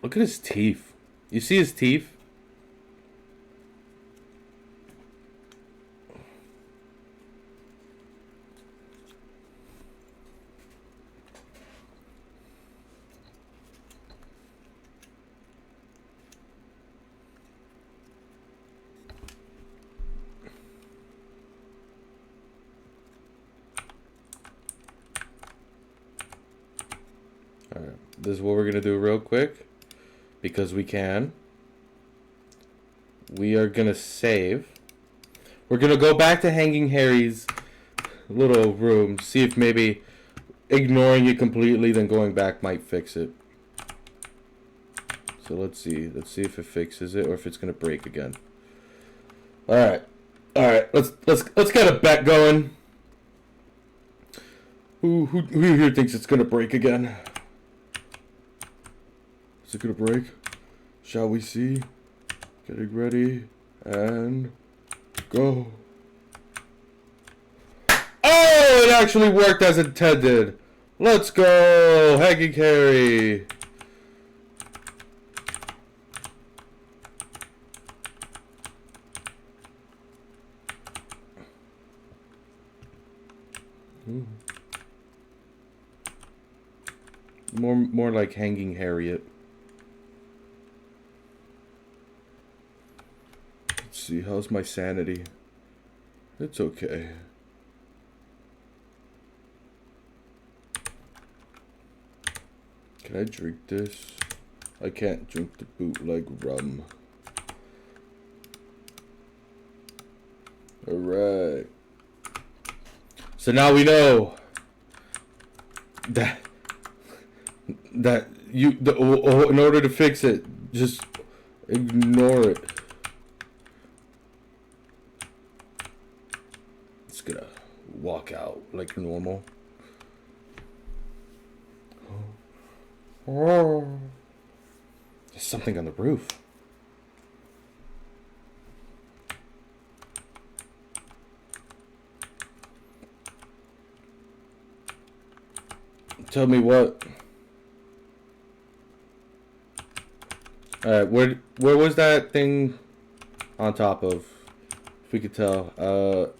Look at his teeth. You see his teeth? Alright, this is what we're gonna do real quick. Because we can. We are gonna save. We're gonna go back to Hanging Harry's little room. See if maybe ignoring it completely, then going back might fix it. So let's see. Let's see if it fixes it or if it's gonna break again. Alright. Alright, let's get a bet going. Who here thinks it's gonna break again? Is it gonna break? Shall we see? Getting ready and go. Oh, it actually worked as intended. Let's go, Hanging Harry. Ooh. More like Hanging Harriet. Let's see, how's my sanity? It's okay. Can I drink this? I can't drink the bootleg rum. Alright. So now we know that in order to fix it, just ignore it. It's gonna walk out like normal. Oh. There's something on the roof. Tell me what. Alright, where was that thing on top of? If we could tell.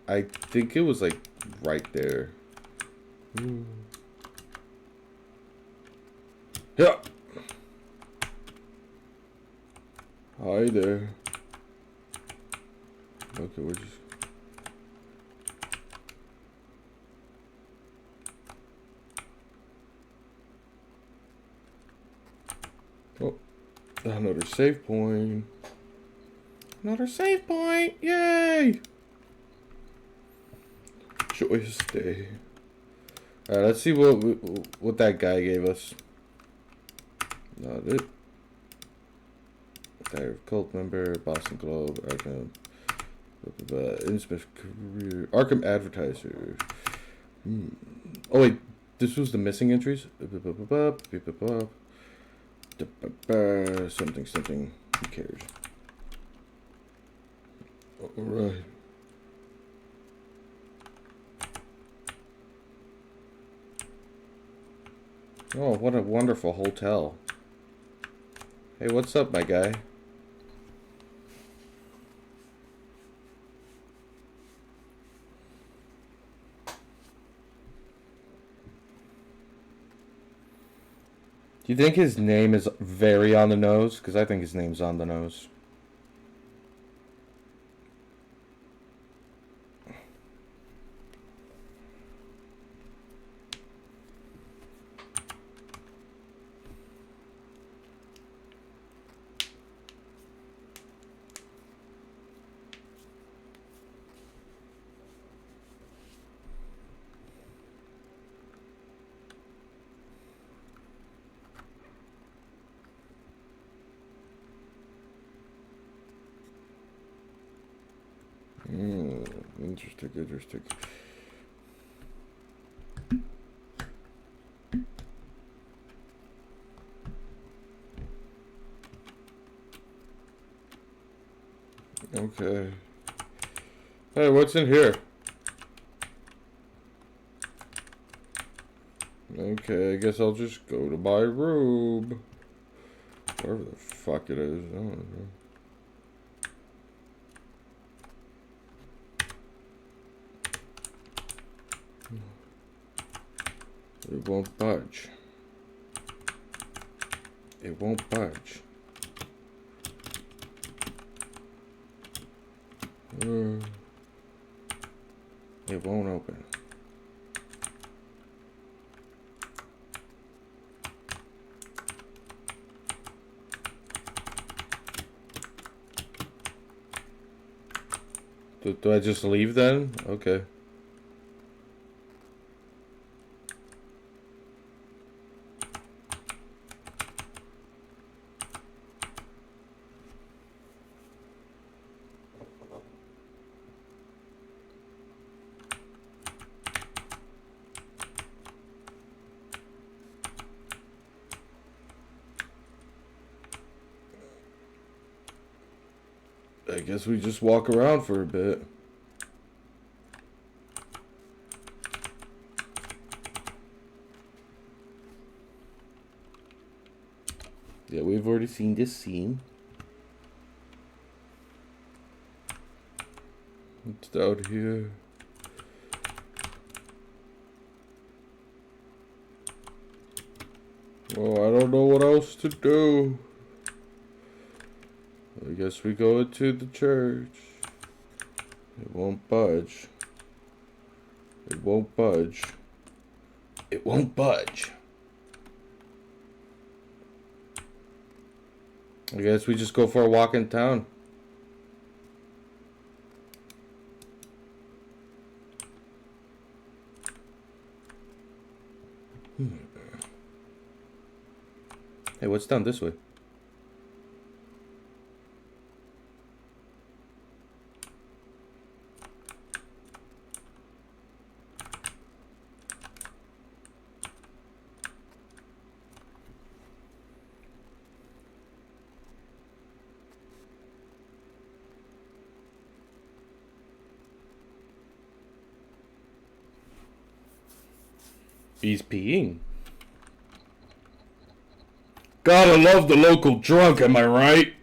I think it was like right there. Yeah. Hi there. Okay, we're just. Oh, another save point. Another save point! Yay! Joyous day. Alright, let's see what that guy gave us. Not it. Cult member, Boston Globe, Arkham, Innsmouth career, Arkham advertiser. Oh wait, this was the missing entries. Something. Who cares? Alright. Oh, what a wonderful hotel. Hey, what's up, my guy? Do you think his name is very on the nose? Because I think his name's on the nose. Interesting, interesting. Okay. Hey, what's in here? Okay, I guess I'll just go to my room. Wherever the fuck it is. I don't know. It won't budge. It won't budge. It won't open. Do I just leave then? Okay. I guess we just walk around for a bit. Yeah, we've already seen this scene. It's out here. Oh, I don't know what else to do. I guess we go into the church. It won't budge. It won't budge. It won't budge. I guess we just go for a walk in town. Hey, what's down this way? He's peeing. Gotta love the local drunk, am I right?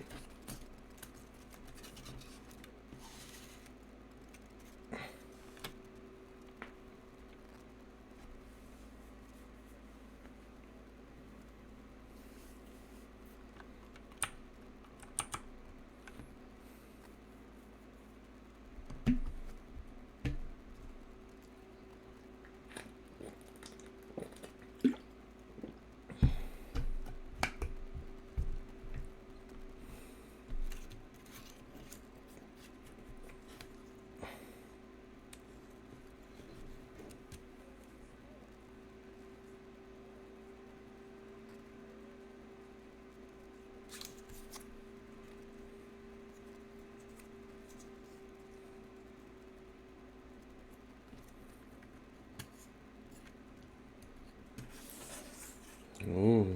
Oh.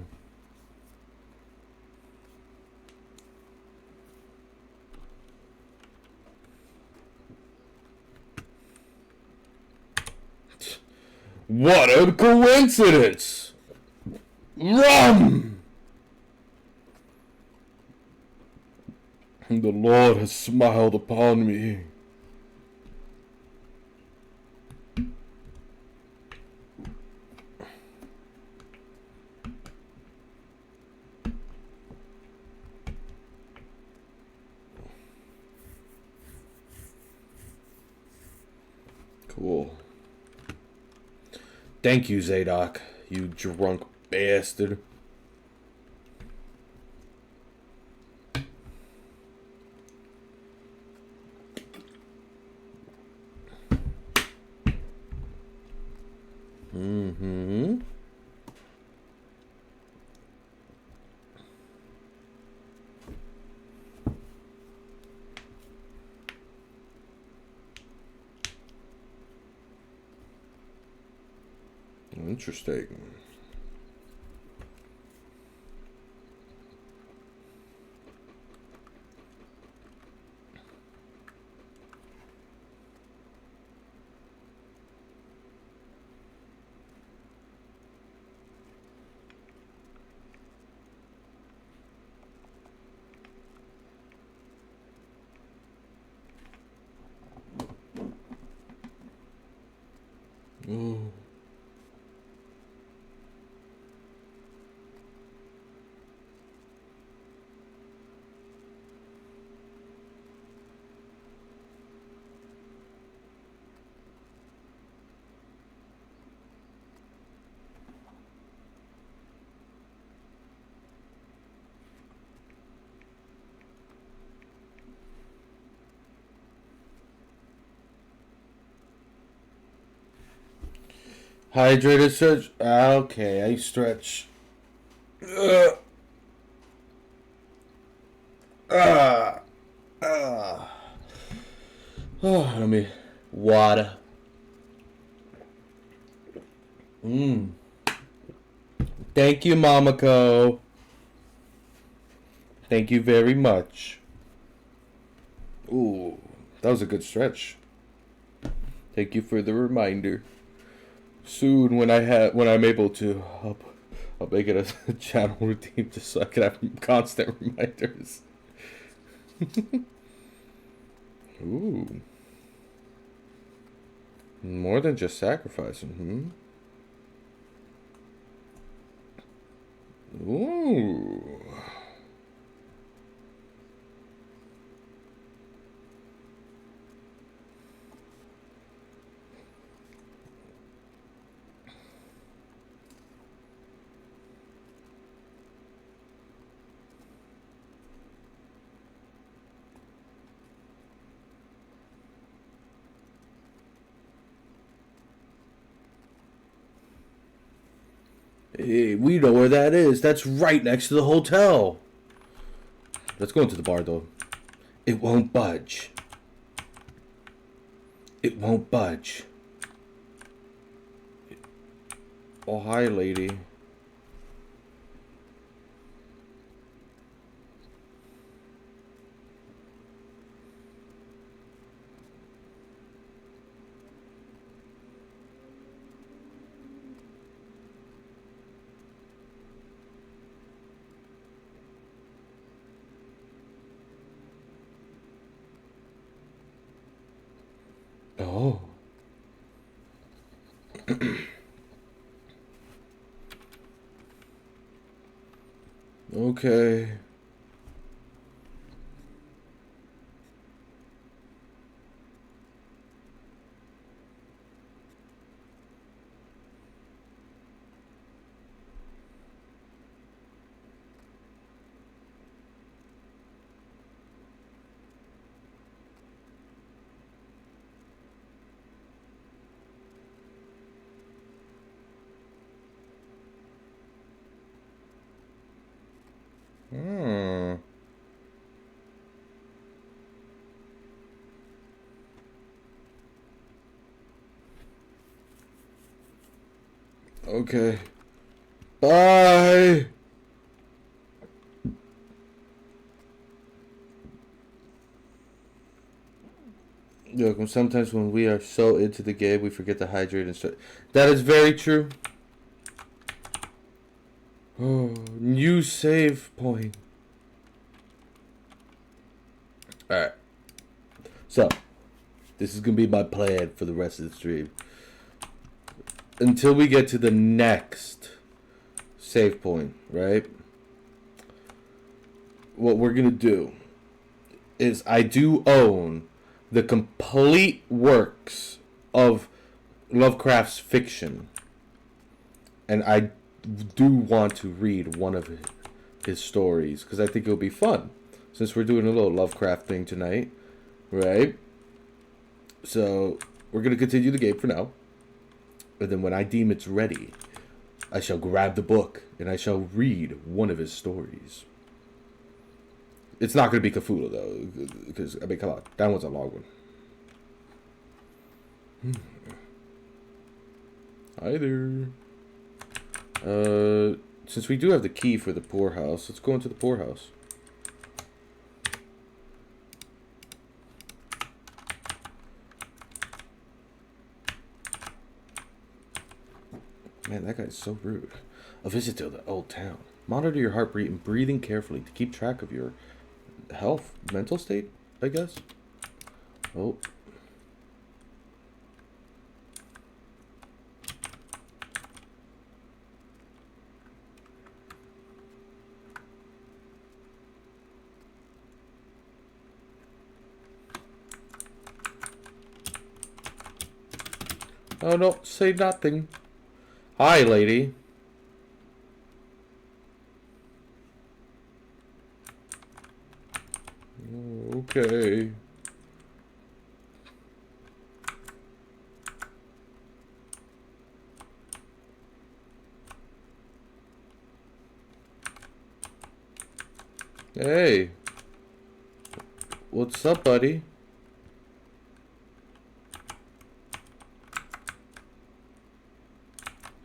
What a coincidence! Rum! The Lord has smiled upon me. Cool. Thank you, Zadok, you drunk bastard. Mm-hmm. Interesting. Oh. Hydrated stretch. Okay, I stretch. Uh, Oh, let me water. Thank you, Mamako. Thank you very much. Ooh, that was a good stretch. Thank you for the reminder. Soon, when I'm able to, I'll make it a channel routine just so I can have constant reminders. Ooh. More than just sacrificing, Ooh. Hey, we know where that is. That's right next to the hotel. Let's go into the bar, though. It won't budge. It won't budge. Oh, hi, lady. Oh. Okay. Hmm. Okay. Bye. Look, sometimes when we are so into the game, we forget to hydrate and start. That is very true. Oh, new save point. Alright. So, this is going to be my plan for the rest of the stream. Until we get to the next save point, right? What we're going to do is I do own the complete works of Lovecraft's fiction. And I do want to read one of his stories because I think it'll be fun. Since we're doing a little Lovecraft thing tonight, right? So, we're going to continue the game for now. And then when I deem it's ready, I shall grab the book and I shall read one of his stories. It's not going to be Cthulhu, though. Because, I mean, come on. That one's a long one. Hi there. Since we do have the key for the poorhouse, let's go into the poorhouse. Man, that guy's so rude. A visit to the old town. Monitor your heartbeat and breathing carefully to keep track of your health, mental state, I guess. Oh. Oh, no, say nothing. Hi, lady. Okay. Hey. What's up, buddy?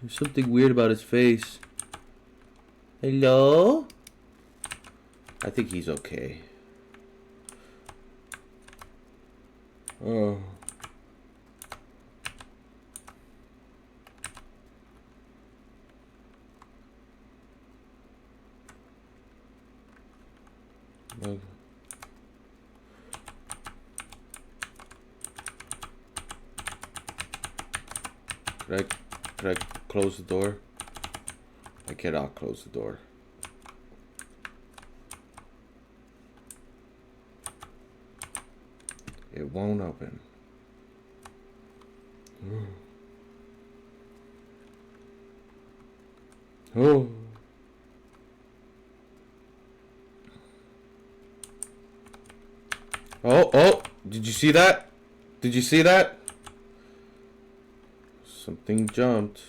There's something weird about his face. Hello? I think he's okay. Oh. Okay. Could I close the door? I cannot close the door. It won't open. Oh. Oh, did you see that? Did you see that? Something jumped.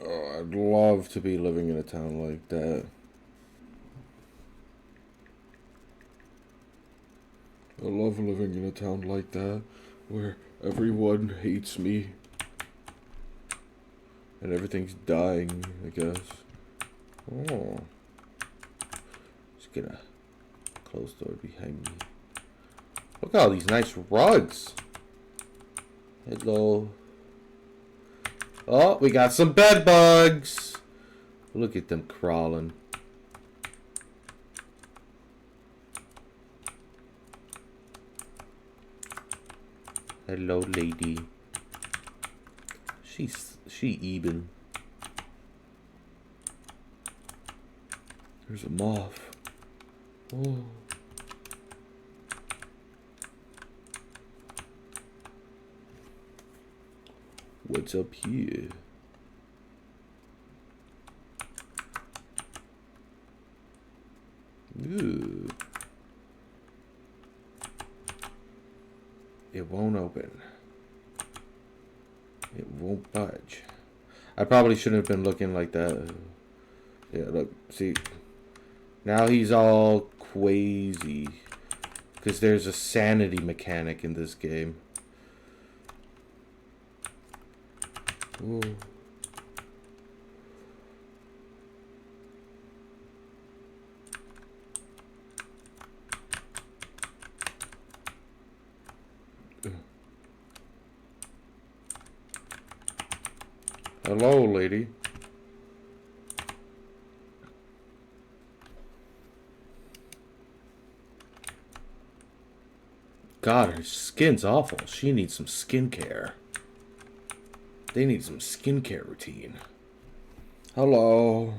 I'd love to be living in a town like that. I love living in a town like that, where everyone hates me. And everything's dying, I guess. Oh. Just gonna close the door behind me. Look at all these nice rugs. Hello. Oh, we got some bed bugs. Look at them crawling. Hello, lady. She even. There's a moth. Oh. What's up here? Ooh. It won't open. It won't budge. I probably shouldn't have been looking like that. Yeah, look, see. Now he's all quasi. Because there's a sanity mechanic in this game. Ooh. Hello, lady. God, her skin's awful. She needs some skincare. They need some skincare routine. Hello.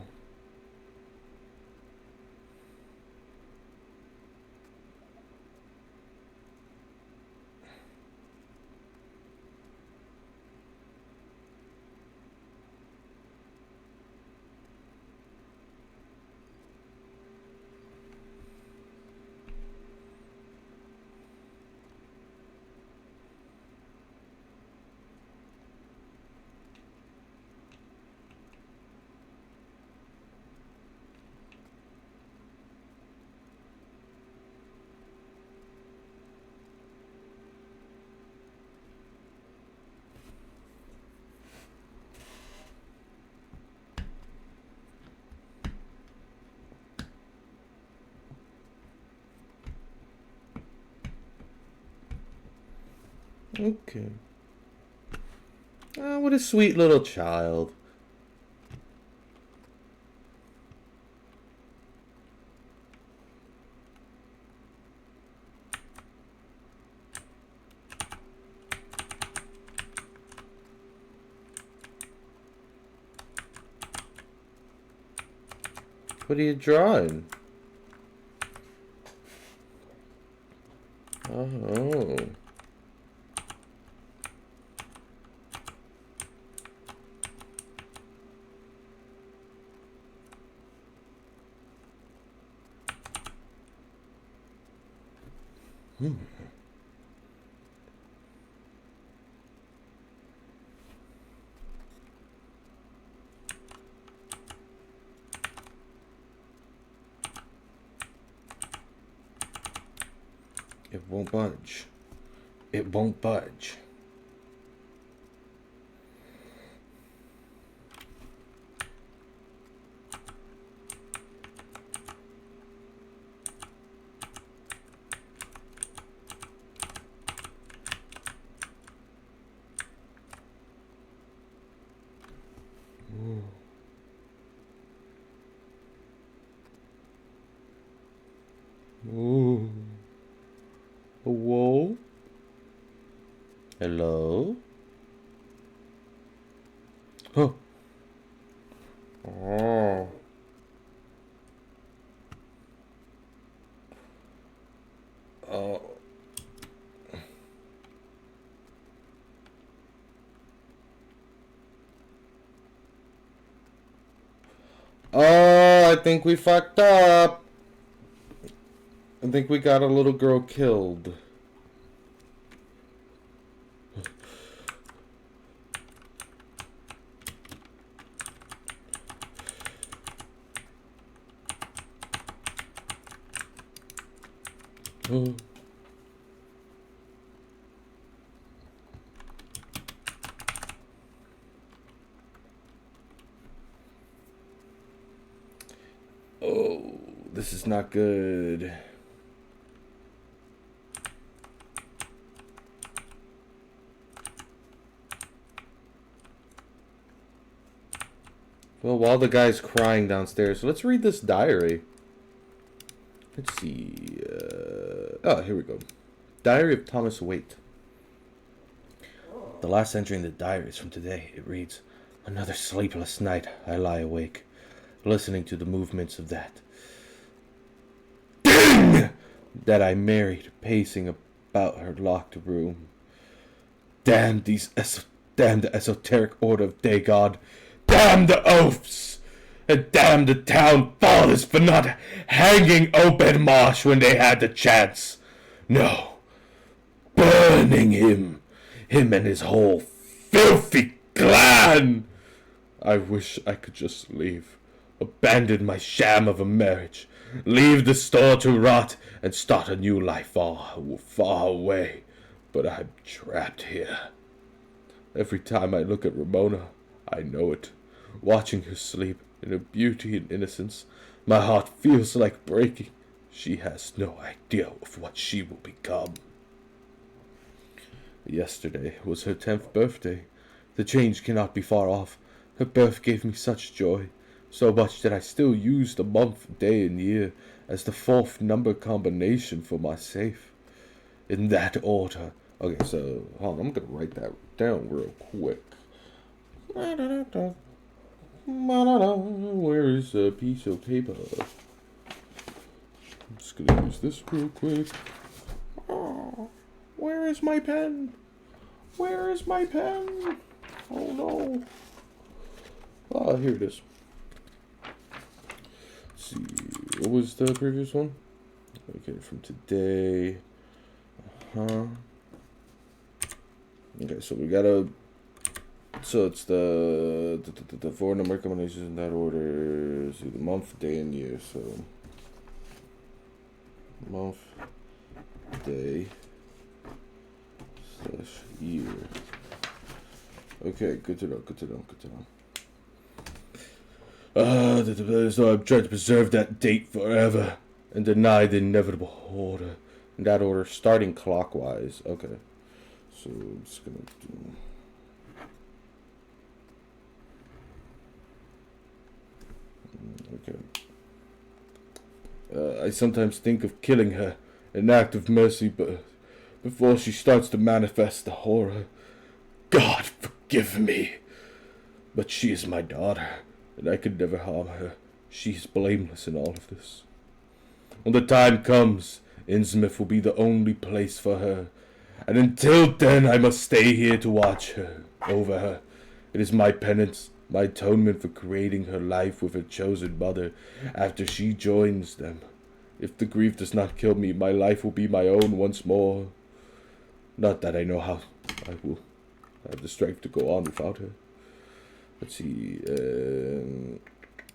Okay. Oh, what a sweet little child. What are you drawing? Oh. It won't budge. It won't budge. Ooh. Whoa. Hello? Huh. Oh. Oh. Oh, I think we fucked up. I think we got a little girl killed. Oh. Oh, this is not good. Well, while the guy's crying downstairs, let's read this diary. Let's see. Oh, here we go. Diary of Thomas Waite. The last entry in the diary is from today. It reads, "Another sleepless night. I lie awake, listening to the movements of that thing that I married, pacing about her locked room. Damn damn the esoteric order of day god. Damn the oafs! And damn the town fathers for not hanging Obed Marsh when they had the chance. No, burning him and his whole filthy clan. I wish I could just leave, abandon my sham of a marriage, leave the store to rot, and start a new life far, far away. But I'm trapped here. Every time I look at Ramona, I know it. Watching her sleep in her beauty and innocence, my heart feels like breaking. She has no idea of what she will become. Yesterday was her 10th birthday. The change cannot be far off. Her birth gave me such joy, so much that I still use the month, day, and year as the 4th number combination for my safe. In that order. Okay, so hold on, I'm gonna write that down real quick. Where is a piece of paper? I'm just gonna use this real quick. Oh, where is my pen? Where is my pen? Oh no. Ah, here it is. Let's see, what was the previous one? Okay, from today. Okay, so we gotta. So it's the 4 number combinations in that order. See the month, day, and year. So month, day, / year. Okay, good to know. So I'm trying to preserve that date forever and deny the inevitable order. In that order, starting clockwise. Okay. So I'm just gonna do. Okay. I sometimes think of killing her, an act of mercy, but before she starts to manifest the horror. God forgive me. But she is my daughter, and I could never harm her. She is blameless in all of this. When the time comes, Innsmouth will be the only place for her. And until then, I must stay here to watch her, over her. It is my penance, my atonement for creating her life with her chosen mother after she joins them. If the grief does not kill me, my life will be my own once more. Not that I know how I will have the strength to go on without her. Let's see,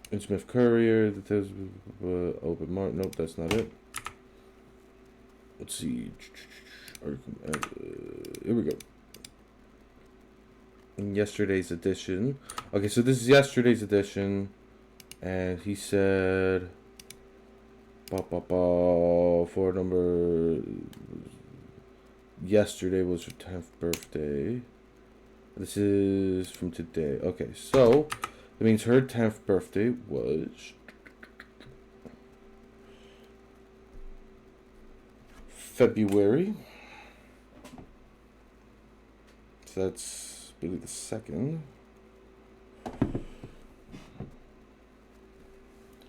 Innsmouth Courier, that tells open mark, nope, that's not it. Let's see, here we go. In yesterday's edition. Okay, so this is yesterday's edition, and he said, for number, yesterday was her 10th birthday. This is from today. Okay, so that means her 10th birthday was February. So that's really the 2nd.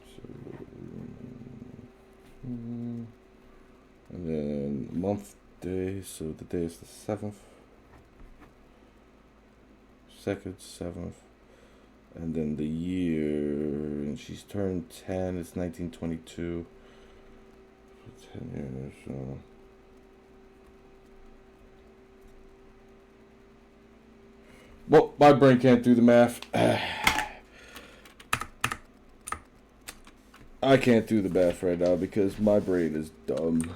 So, and then month day. So the day is the 7th. 2nd, 7th, and then the year, and she's turned 10, it's 1922, 10 years, so. Well, my brain can't do the math. I can't do the math right now because my brain is dumb.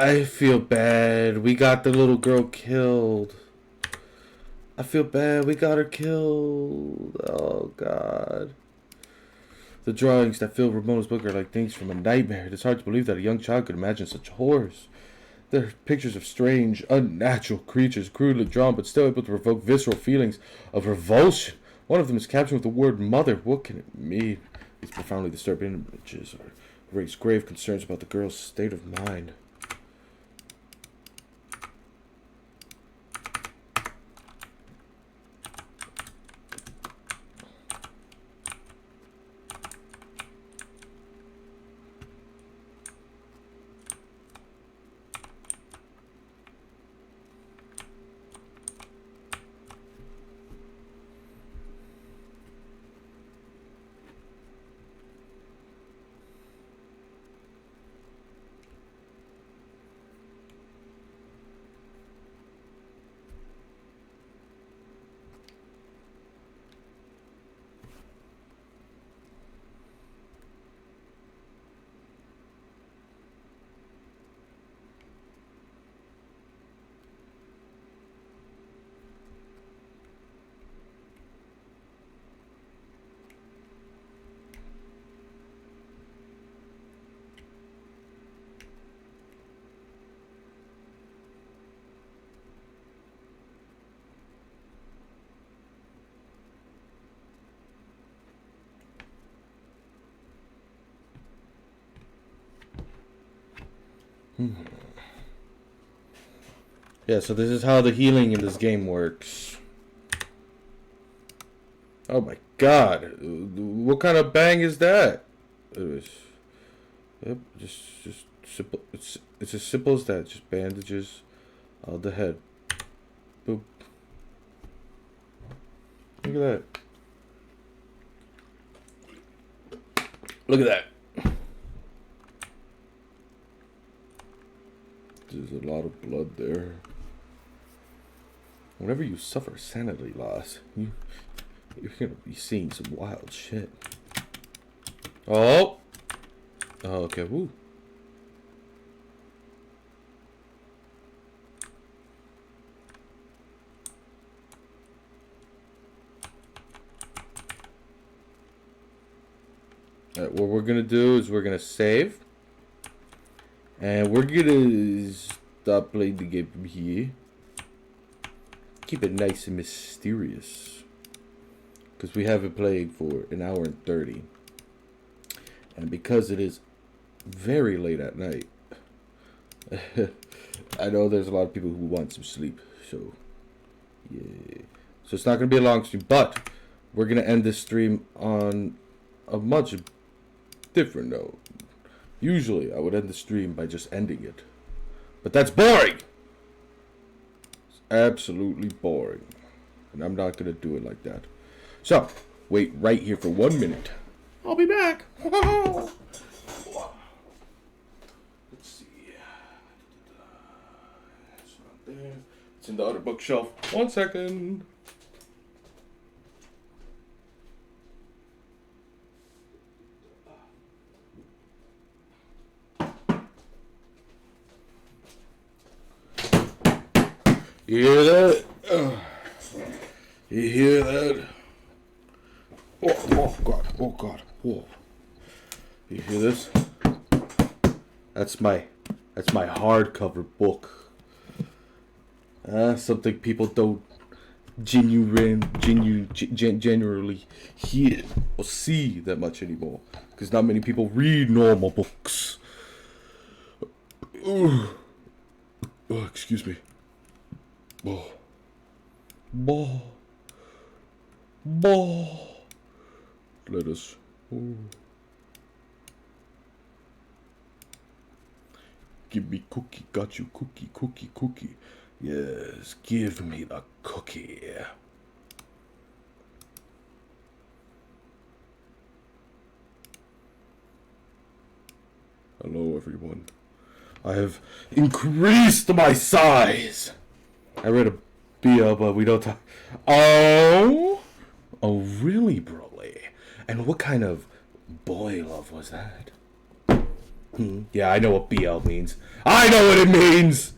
I feel bad. We got the little girl killed. I feel bad. We got her killed. Oh, God. The drawings that fill Ramona's book are like things from a nightmare. It's hard to believe that a young child could imagine such horrors. They're pictures of strange, unnatural creatures, crudely drawn, but still able to provoke visceral feelings of revulsion. One of them is captioned with the word mother. What can it mean? These profoundly disturbing images raise grave concerns about the girl's state of mind. Yeah, so this is how the healing in this game works. Oh my god. What kind of bang is that? It was, yep, just simple. It's as simple as that. Just bandages on the head. Boop. Look at that. Look at that. There's a lot of blood there. Whenever you suffer sanity loss, you're gonna be seeing some wild shit. Oh! Oh, okay, woo. Alright, what we're gonna do is we're gonna save. And we're gonna stop playing the game from here. Keep it nice and mysterious. Because we have it playing for an hour and 30. And because it is very late at night, I know there's a lot of people who want some sleep. So, yeah. So it's not going to be a long stream. But we're going to end this stream on a much different note. Usually, I would end the stream by just ending it. But that's boring! It's absolutely boring. And I'm not going to do it like that. So, wait right here for 1 minute. I'll be back. Let's see. It's not there. It's in the other bookshelf. 1 second. You hear that? You hear that? Oh God, oh God, whoa. You hear this? That's my hardcover book. Something people don't generally hear or see that much anymore. Because not many people read normal books. Oh, excuse me. Let us. Give me cookie. Got you cookie. Yes, give me the cookie. Hello, everyone. I have increased my size. I read a BL, but we don't talk. Oh, really, Broly? And what kind of boy love was that? Yeah, I know what BL means. I know what it means!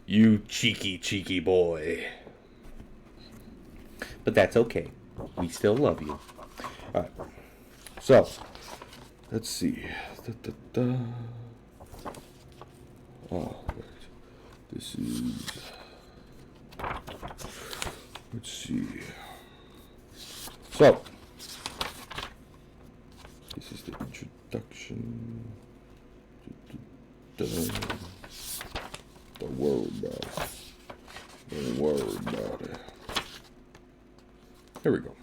You cheeky, cheeky boy. But that's okay. We still love you. Alright. So, let's see. Oh, right. This is... Let's see. So, this is the introduction. Don't worry about it. Don't worry about it. Here we go.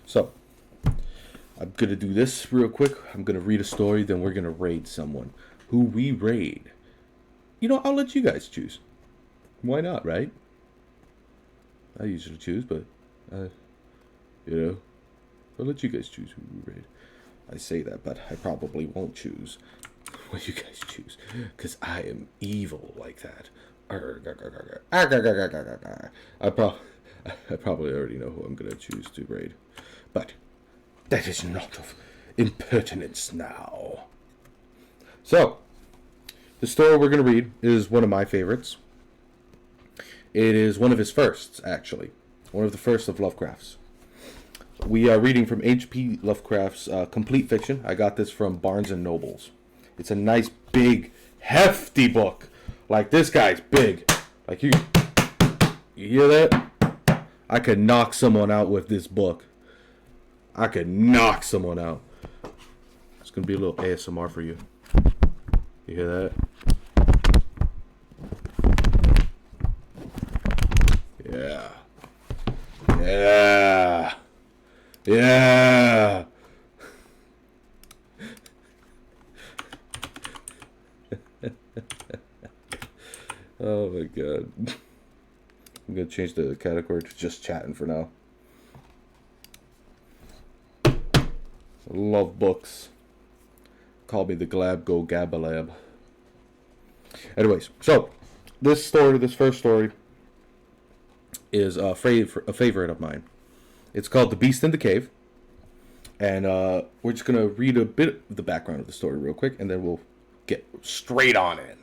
So, I'm going to do this real quick. I'm going to read a story, then we're going to raid someone. Who we raid? You know, I'll let you guys choose. Why not, right? I usually choose, but, I'll let you guys choose who we raid. I say that, but I probably won't choose what you guys choose, because I am evil like that. I probably already know who I'm going to choose to raid, but that is not of impertinence now. So, the story we're going to read is one of my favorites. It is one of his firsts, actually. One of the first of Lovecraft's. We are reading from H.P. Lovecraft's Complete Fiction. I got this from Barnes & Nobles. It's a nice, big, hefty book. Like, this guy's big. Like, you hear that? I could knock someone out with this book. I could knock someone out. It's going to be a little ASMR for you. You hear that? Yeah. Yeah. Yeah. Oh my god. I'm going to change the category to just chatting for now. I love books. Call me the Glab Go Gabalab. Anyways, so this first story, is a favorite of mine. It's called The Beast in the Cave. And we're just going to read a bit of the background of the story real quick, and then we'll get straight on in.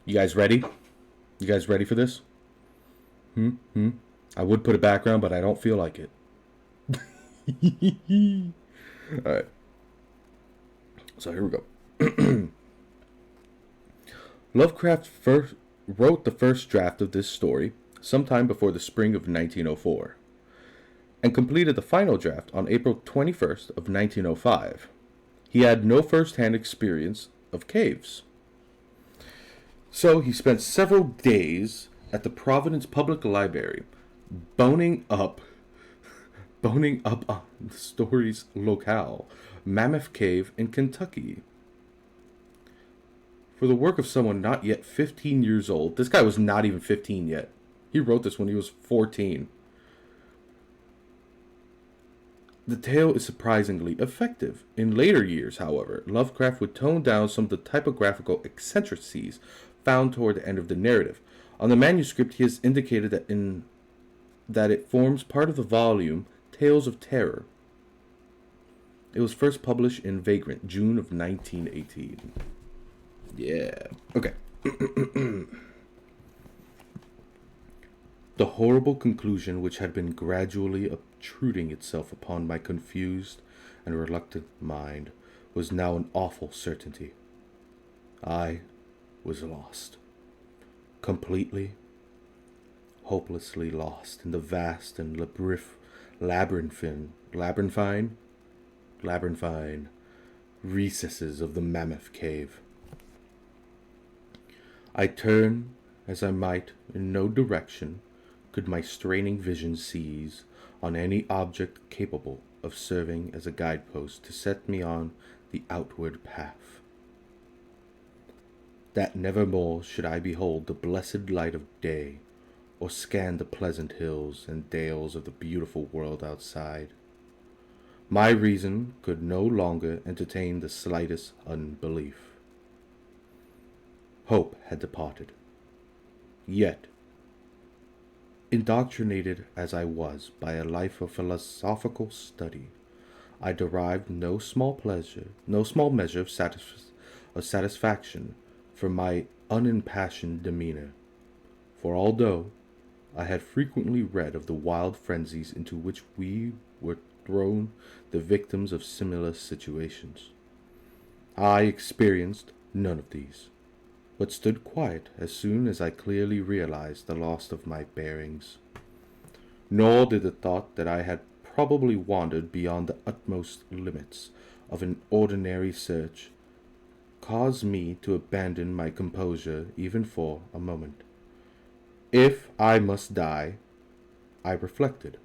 You guys ready? You guys ready for this? I would put a background, but I don't feel like it. Alright. So here we go. Lovecraft wrote the first draft of this story sometime before the spring of 1904, and completed the final draft on April 21st of 1905. He had no first-hand experience of caves. So he spent several days at the Providence Public Library, boning up on the story's locale, Mammoth Cave in Kentucky. For the work of someone not yet 15 years old, this guy was not even 15 yet. He wrote this when he was 14. The tale is surprisingly effective. In later years, however, Lovecraft would tone down some of the typographical eccentricities found toward the end of the narrative. On the manuscript, he has indicated that it forms part of the volume Tales of Terror. It was first published in Vagrant, June of 1918. Yeah. Okay. The horrible conclusion which had been gradually obtruding itself upon my confused and reluctant mind was now an awful certainty. I was lost. Completely, hopelessly lost in the vast and labyrinthine recesses of the Mammoth Cave. I turned as I might in no direction could my straining vision seize on any object capable of serving as a guidepost to set me on the outward path. That nevermore should I behold the blessed light of day, or scan the pleasant hills and dales of the beautiful world outside. My reason could no longer entertain the slightest unbelief. Hope had departed. Yet, indoctrinated as I was by a life of philosophical study, I derived no small measure of satisfaction from my unimpassioned demeanor. For although I had frequently read of the wild frenzies into which we were thrown the victims of similar situations, I experienced none of these, but stood quiet as soon as I clearly realized the loss of my bearings. Nor did the thought that I had probably wandered beyond the utmost limits of an ordinary search cause me to abandon my composure even for a moment. If I must die, I reflected,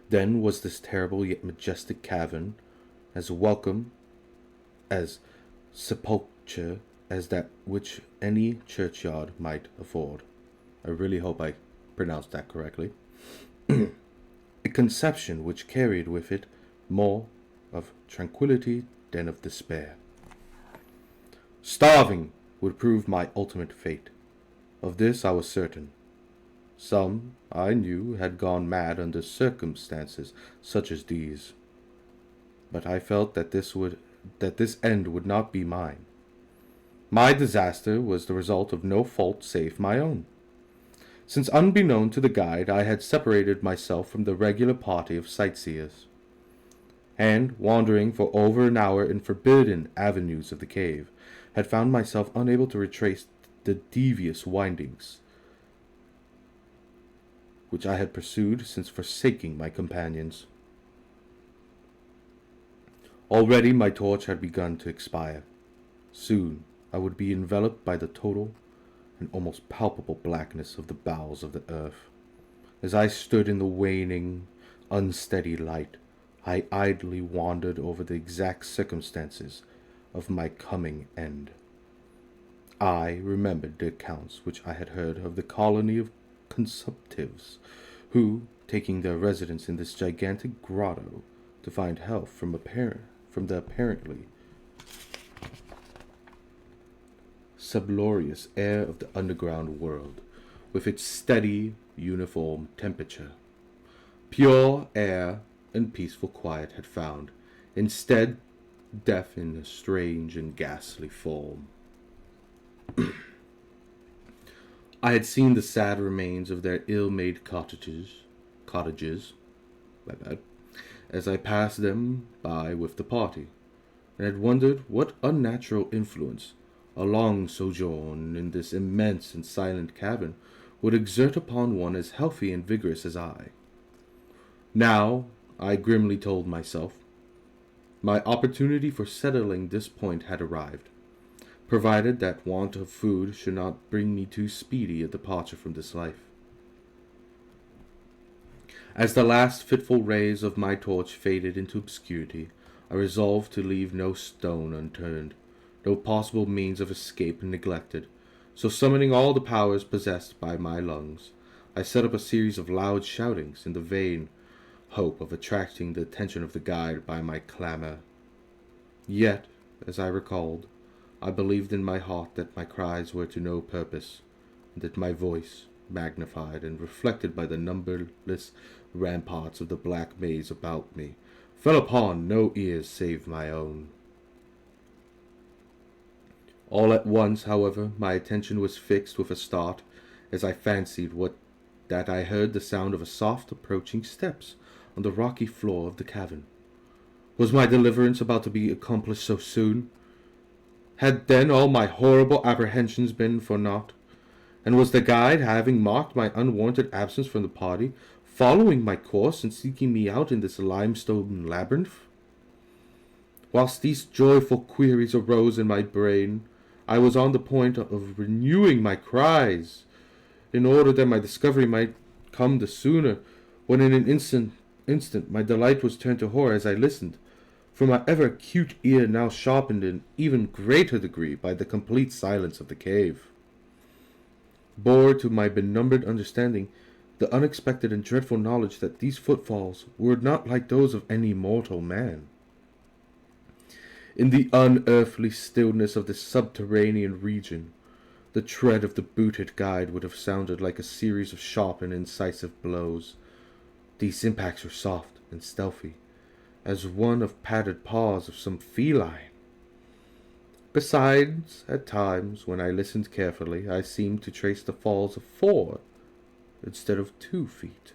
then was this terrible yet majestic cavern as welcome as sepulture as that which any churchyard might afford. I really hope I pronounced that correctly. A conception which carried with it more of tranquility than of despair. Starving would prove my ultimate fate. Of this I was certain. Some, I knew, had gone mad under circumstances such as these. But I felt that this end would not be mine. My disaster was the result of no fault save my own. Since unbeknown to the guide, I had separated myself from the regular party of sightseers, and, wandering for over an hour in forbidden avenues of the cave, had found myself unable to retrace the devious windings which I had pursued since forsaking my companions. Already my torch had begun to expire. Soon I would be enveloped by the total and almost palpable blackness of the bowels of the earth. As I stood in the waning, unsteady light, I idly wandered over the exact circumstances of my coming end. I remembered the accounts which I had heard of the colony of consumptives, who, taking their residence in this gigantic grotto to find health from the apparently sublurious air of the underground world, with its steady, uniform temperature, pure air and peaceful quiet, had found, instead, death in a strange and ghastly form. I had seen the sad remains of their ill-made cottages, as I passed them by with the party, and had wondered what unnatural influence a long sojourn in this immense and silent cavern would exert upon one as healthy and vigorous as I. Now, I grimly told myself, my opportunity for settling this point had arrived, provided that want of food should not bring me too speedy a departure from this life. As the last fitful rays of my torch faded into obscurity, I resolved to leave no stone unturned, no possible means of escape neglected. So summoning all the powers possessed by my lungs, I set up a series of loud shoutings in the vain hope of attracting the attention of the guide by my clamor. Yet, as I recalled, I believed in my heart that my cries were to no purpose, and that my voice, magnified and reflected by the numberless ramparts of the black maze about me, fell upon no ears save my own. All at once, however, my attention was fixed with a start, as I fancied that I heard the sound of a soft approaching steps on the rocky floor of the cavern. Was my deliverance about to be accomplished so soon? Had then all my horrible apprehensions been for naught? And was the guide, having marked my unwarranted absence from the party, following my course and seeking me out in this limestone labyrinth? Whilst these joyful queries arose in my brain, I was on the point of renewing my cries, in order that my discovery might come the sooner, when in an instant my delight was turned to horror as I listened, for my ever acute ear now sharpened in even greater degree by the complete silence of the cave, bore to my benumbed understanding the unexpected and dreadful knowledge that these footfalls were not like those of any mortal man. In the unearthly stillness of this subterranean region, the tread of the booted guide would have sounded like a series of sharp and incisive blows. These impacts were soft and stealthy, as one of padded paws of some feline. Besides, at times, when I listened carefully, I seemed to trace the falls of 4 instead of 2 feet.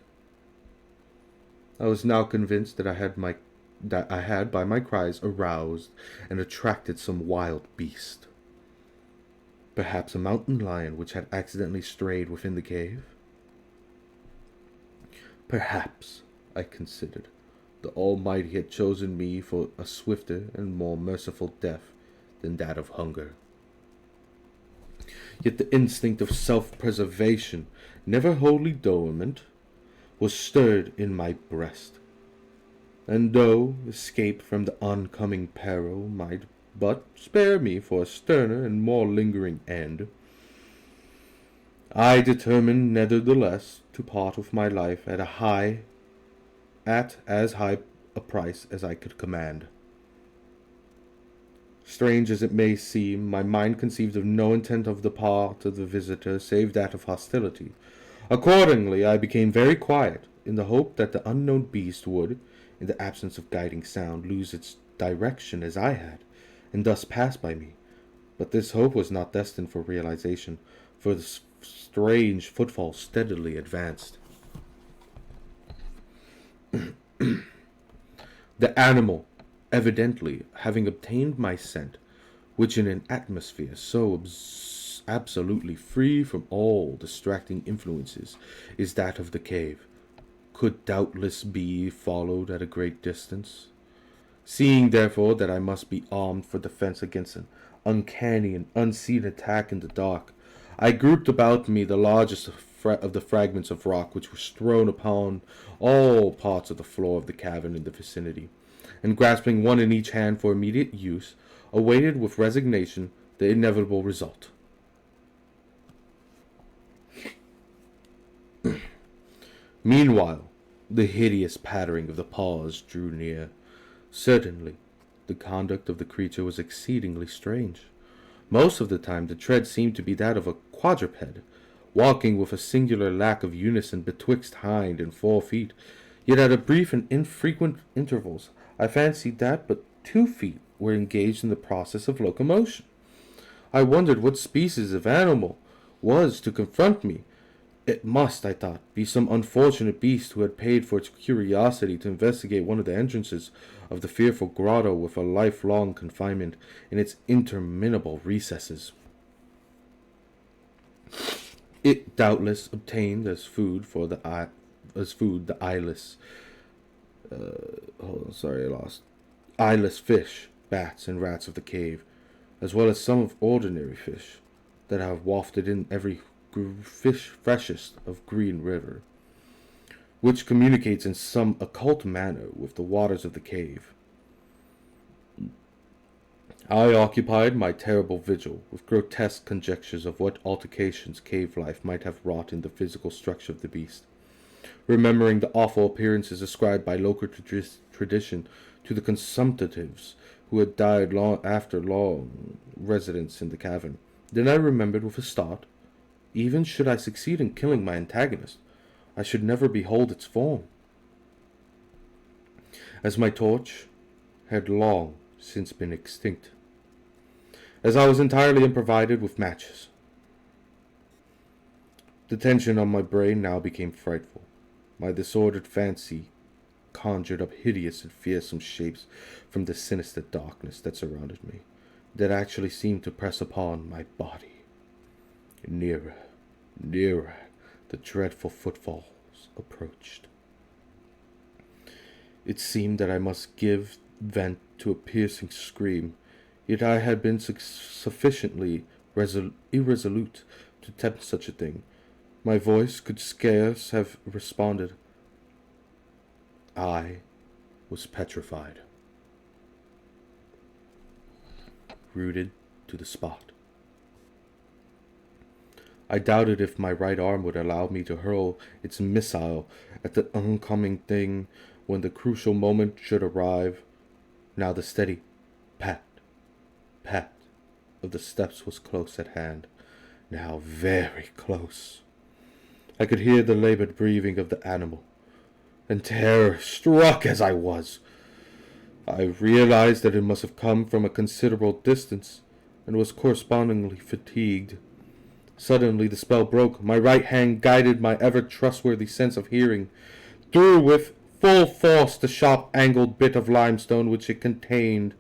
I was now convinced that I had by my cries aroused and attracted some wild beast. Perhaps a mountain lion which had accidentally strayed within the cave. Perhaps, I considered, the Almighty had chosen me for a swifter and more merciful death than that of hunger. Yet the instinct of self-preservation, never wholly dormant, was stirred in my breast. And though escape from the oncoming peril might but spare me for a sterner and more lingering end, I determined nevertheless to part with my life at as high a price as I could command. Strange as it may seem, my mind conceived of no intent of the part of the visitor save that of hostility. Accordingly, I became very quiet, in the hope that the unknown beast would, in the absence of guiding sound, lose its direction as I had, and thus pass by me. But this hope was not destined for realization, for the strange footfall steadily advanced. The animal, evidently having obtained my scent, which in an atmosphere so absolutely free from all distracting influences is that of the cave, could doubtless be followed at a great distance. Seeing, therefore, that I must be armed for defense against an uncanny and unseen attack in the dark, I grouped about me the largest of the fragments of rock which were strewn upon all parts of the floor of the cavern in the vicinity, and grasping one in each hand for immediate use, awaited with resignation the inevitable result. Meanwhile, the hideous pattering of the paws drew near. Certainly, the conduct of the creature was exceedingly strange. Most of the time the tread seemed to be that of a quadruped, walking with a singular lack of unison betwixt hind and 4 feet, yet at a brief and infrequent intervals I fancied that but 2 feet were engaged in the process of locomotion. I wondered what species of animal was to confront me. It must, I thought, be some unfortunate beast who had paid for its curiosity to investigate one of the entrances of the fearful grotto with a lifelong confinement in its interminable recesses. It doubtless obtained as food the eyeless. Eyeless fish, bats, and rats of the cave, as well as some of ordinary fish that have wafted in every freshest of green river, which communicates in some occult manner with the waters of the cave. I occupied my terrible vigil with grotesque conjectures of what altercations cave life might have wrought in the physical structure of the beast, remembering the awful appearances ascribed by local tradition to the consumptives who had died after long residence in the cavern. Then I remembered with a start, even should I succeed in killing my antagonist, I should never behold its form, as my torch had long since been extinct, as I was entirely unprovided with matches. The tension on my brain now became frightful. My disordered fancy conjured up hideous and fearsome shapes from the sinister darkness that surrounded me, that actually seemed to press upon my body. Nearer, nearer, the dreadful footfalls approached. It seemed that I must give vent to a piercing scream, yet I had been sufficiently irresolute to attempt such a thing. My voice could scarce have responded. I was petrified, rooted to the spot. I doubted if my right arm would allow me to hurl its missile at the oncoming thing when the crucial moment should arrive. Now the steady pat, pat of the steps was close at hand, now very close. I could hear the labored breathing of the animal, and terror-struck as I was, I realized that it must have come from a considerable distance, and was correspondingly fatigued. Suddenly the spell broke. My right hand guided my ever-trustworthy sense of hearing, threw with full force the sharp-angled bit of limestone which it contained,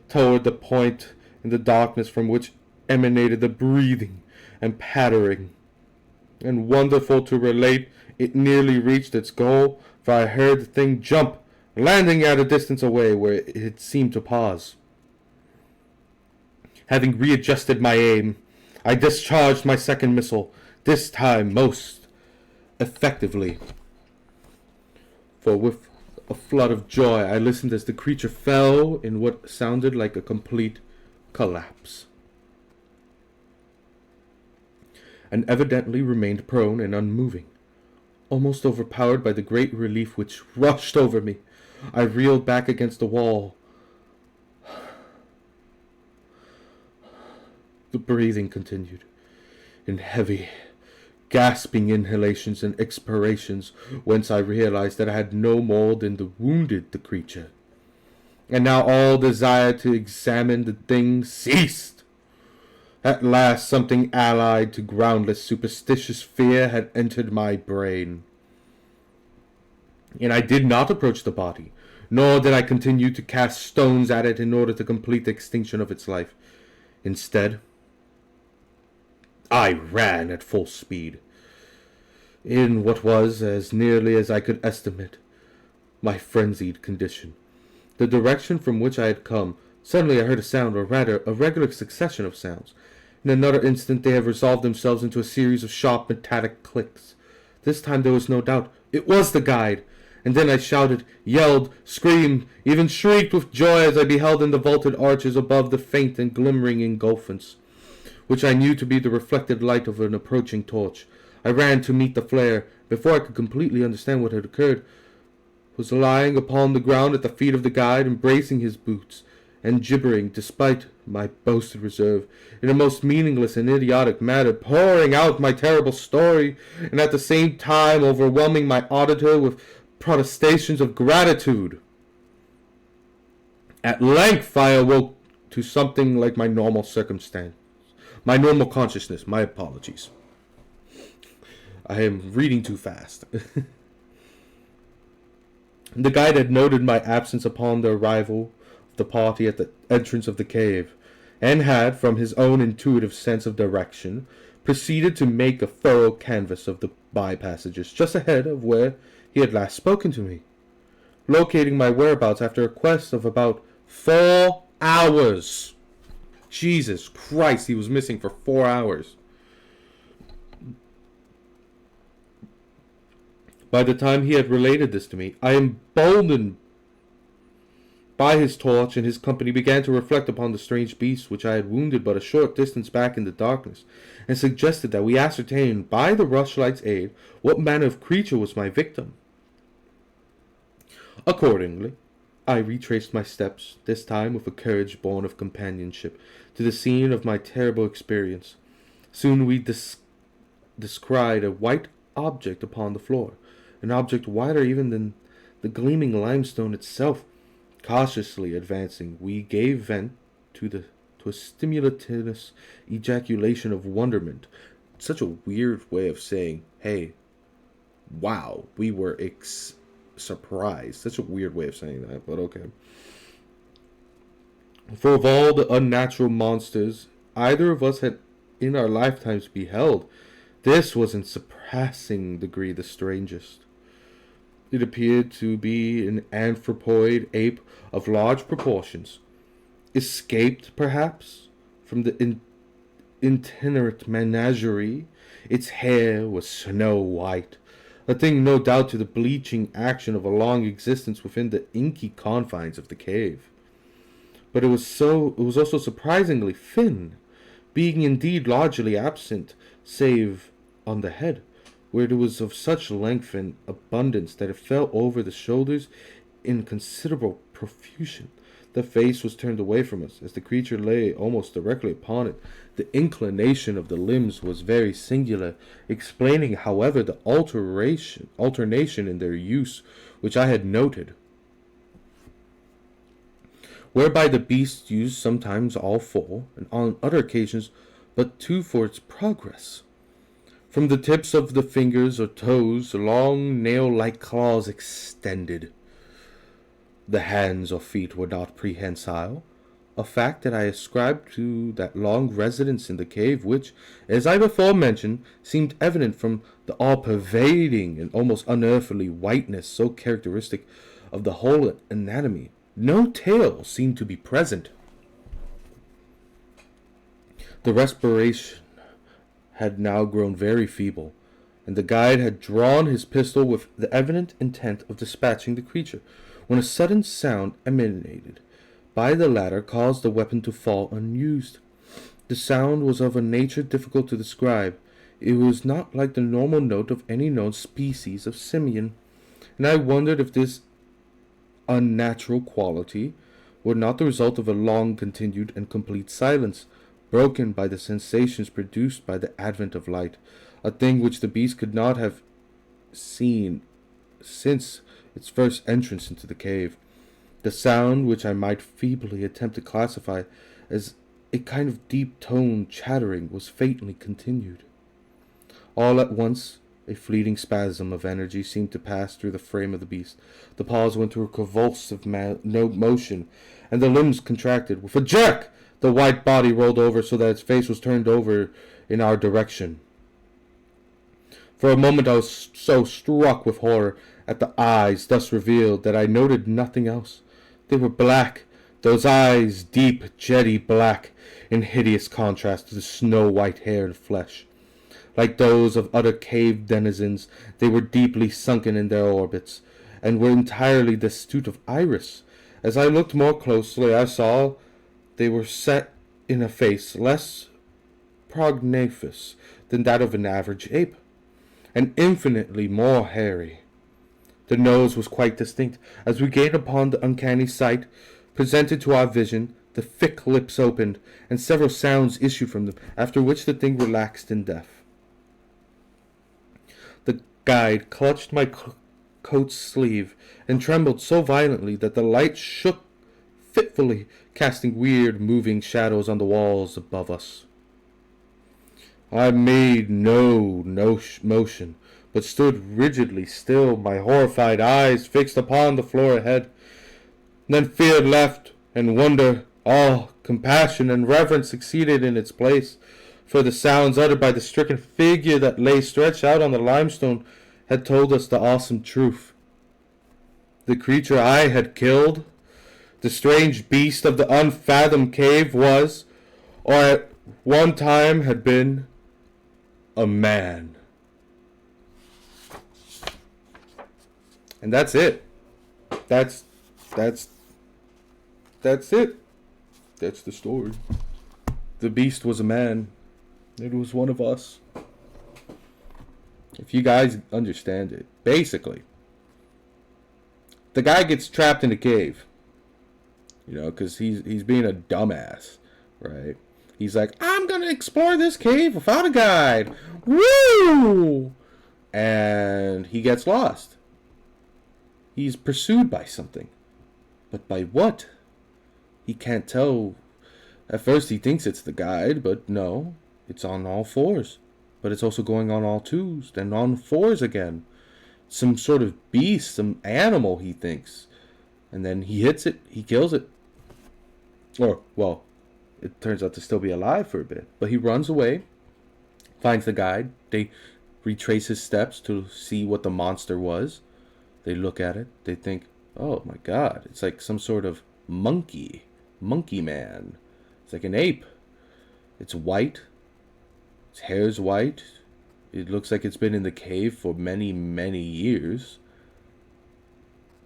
toward the point in the darkness from which emanated the breathing and pattering. And wonderful to relate, it nearly reached its goal, for I heard the thing jump, landing at a distance away where it had seemed to pause. Having readjusted my aim, I discharged my second missile, this time most effectively. For with a flood of joy, I listened as the creature fell in what sounded like a complete collapse, and evidently remained prone and unmoving. Almost overpowered by the great relief which rushed over me, I reeled back against the wall. The breathing continued, in heavy, gasping inhalations and expirations, whence I realized that I had no more than wounded the creature. And now all desire to examine the thing ceased. At last something allied to groundless superstitious fear had entered my brain, and I did not approach the body, nor did I continue to cast stones at it in order to complete the extinction of its life. Instead, I ran at full speed, in what was, as nearly as I could estimate, my frenzied condition. The direction from which I had come, suddenly I heard a sound, or rather a regular succession of sounds. In another instant they have resolved themselves into a series of sharp metallic clicks. This time there was no doubt. It was the guide. And then I shouted, yelled, screamed, even shrieked with joy as I beheld in the vaulted arches above the faint and glimmering engulfance, which I knew to be the reflected light of an approaching torch. I ran to meet the flare. Before I could completely understand what had occurred, was lying upon the ground at the feet of the guide, embracing his boots, and gibbering, despite my boasted reserve, in a most meaningless and idiotic manner, pouring out my terrible story, and at the same time overwhelming my auditor with protestations of gratitude. At length I awoke to something like my normal circumstance, my normal consciousness. My apologies. I am reading too fast. The guide had noted my absence upon the arrival of the party at the entrance of the cave, and had, from his own intuitive sense of direction, proceeded to make a thorough canvass of the by-passages just ahead of where he had last spoken to me, locating my whereabouts after a quest of about 4 hours. Jesus Christ, he was missing for 4 hours. By the time he had related this to me, I, emboldened by his torch and his company, began to reflect upon the strange beast which I had wounded but a short distance back in the darkness, and suggested that we ascertain, by the rushlight's aid, what manner of creature was my victim. Accordingly, I retraced my steps, this time with a courage born of companionship, to the scene of my terrible experience. Soon we descried a white object upon the floor, an object wider even than the gleaming limestone itself. Cautiously advancing, we gave vent to a stimultaneous ejaculation of wonderment. Such a weird way of saying, hey, wow, we were surprised. Such a weird way of saying that, but okay. For of all the unnatural monsters either of us had in our lifetimes beheld, this was in surpassing degree the strangest. It appeared to be an anthropoid ape of large proportions, escaped, perhaps, from the itinerant menagerie. Its hair was snow white, a thing no doubt to the bleaching action of a long existence within the inky confines of the cave. But it was also surprisingly thin, being indeed largely absent, save on the head, where it was of such length and abundance that it fell over the shoulders in considerable profusion. The face was turned away from us, as the creature lay almost directly upon it. The inclination of the limbs was very singular, explaining, however, the alternation in their use, which I had noted, whereby the beast used sometimes all four, and on other occasions but two for its progress. From the tips of the fingers or toes, long nail-like claws extended. The hands or feet were not prehensile, a fact that I ascribed to that long residence in the cave which, as I before mentioned, seemed evident from the all-pervading and almost unearthly whiteness so characteristic of the whole anatomy. No tail seemed to be present. The respiration had now grown very feeble, and the guide had drawn his pistol with the evident intent of dispatching the creature, when a sudden sound emanated by the latter caused the weapon to fall unused. The sound was of a nature difficult to describe. It was not like the normal note of any known species of simian, and I wondered if this unnatural quality were not the result of a long-continued and complete silence, broken by the sensations produced by the advent of light, a thing which the beast could not have seen since its first entrance into the cave. The sound, which I might feebly attempt to classify as a kind of deep-toned chattering, was faintly continued. All at once, a fleeting spasm of energy seemed to pass through the frame of the beast. The paws went through a convulsive motion, and the limbs contracted. With a jerk, the white body rolled over so that its face was turned over in our direction. For a moment I was so struck with horror at the eyes thus revealed that I noted nothing else. They were black, those eyes deep, jetty black, in hideous contrast to the snow-white hair and flesh. Like those of other cave denizens, they were deeply sunken in their orbits, and were entirely destitute of iris. As I looked more closely, I saw they were set in a face less prognathous than that of an average ape, and infinitely more hairy. The nose was quite distinct. As we gained upon the uncanny sight presented to our vision, the thick lips opened, and several sounds issued from them, after which the thing relaxed in death. The guide clutched my coat sleeve and trembled so violently that the light shook fitfully, casting weird moving shadows on the walls above us. I made no motion, but stood rigidly still, my horrified eyes fixed upon the floor ahead. Then fear left, and wonder, awe, compassion, and reverence succeeded in its place, for the sounds uttered by the stricken figure that lay stretched out on the limestone had told us the awesome truth. The creature I had killed, the strange beast of the unfathomed cave, was, or at one time had been, a man. And that's it. That's it. That's the story. The beast was a man. It was one of us. If you guys understand it, basically, the guy gets trapped in a cave. You know, because he's being a dumbass, right? He's like, I'm gonna explore this cave without a guide. Woo! And he gets lost. He's pursued by something. But by what? He can't tell. At first he thinks it's the guide, but no. It's on all fours. But it's also going on all twos, then on fours again. Some sort of beast, some animal, he thinks. And then he hits it, he kills it. Or, well, it turns out to still be alive for a bit. But he runs away, finds the guide. They retrace his steps to see what the monster was. They look at it. They think, oh my god, it's like some sort of monkey man. It's like an ape. It's white. Its hair's white. It looks like it's been in the cave for many, many years.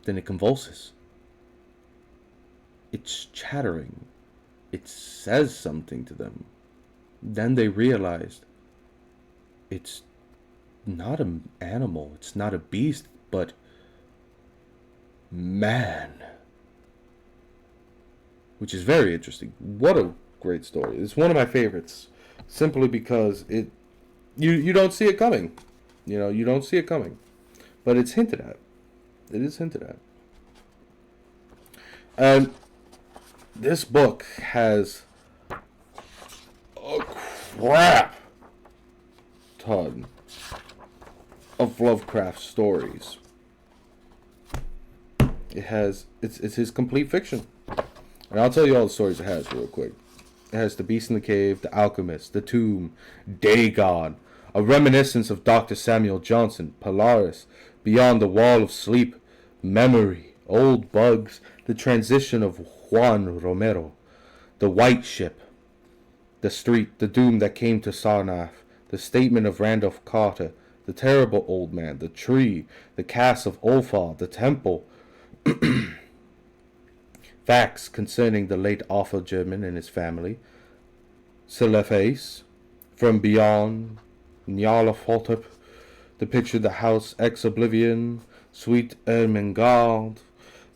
Then it convulses. It's chattering. It says something to them. Then they realized it's not an animal. It's not a beast, but man. which is very interesting. What a great story. It's one of my favorites, simply because you don't see it coming. You don't see it coming. But it's hinted at. It is hinted at. And this book has a crap ton of Lovecraft stories. It's his complete fiction. And I'll tell you all the stories it has real quick. It has The Beast in the Cave, The Alchemist, The Tomb, Dagon, a reminiscence of Dr. Samuel Johnson, Polaris, Beyond the Wall of Sleep, Memory, Old Bugs, The Transition of Juan Romero, The White Ship, The Street, The Doom That Came to Sarnath, The Statement of Randolph Carter, The Terrible Old Man, The Tree, The Cask of Ulfar, The Temple, Facts Concerning the Late Arthur German and His Family, Celeface, From Beyond, Nyarlathotep, The Picture, The House, Ex Oblivion, Sweet Ermengarde,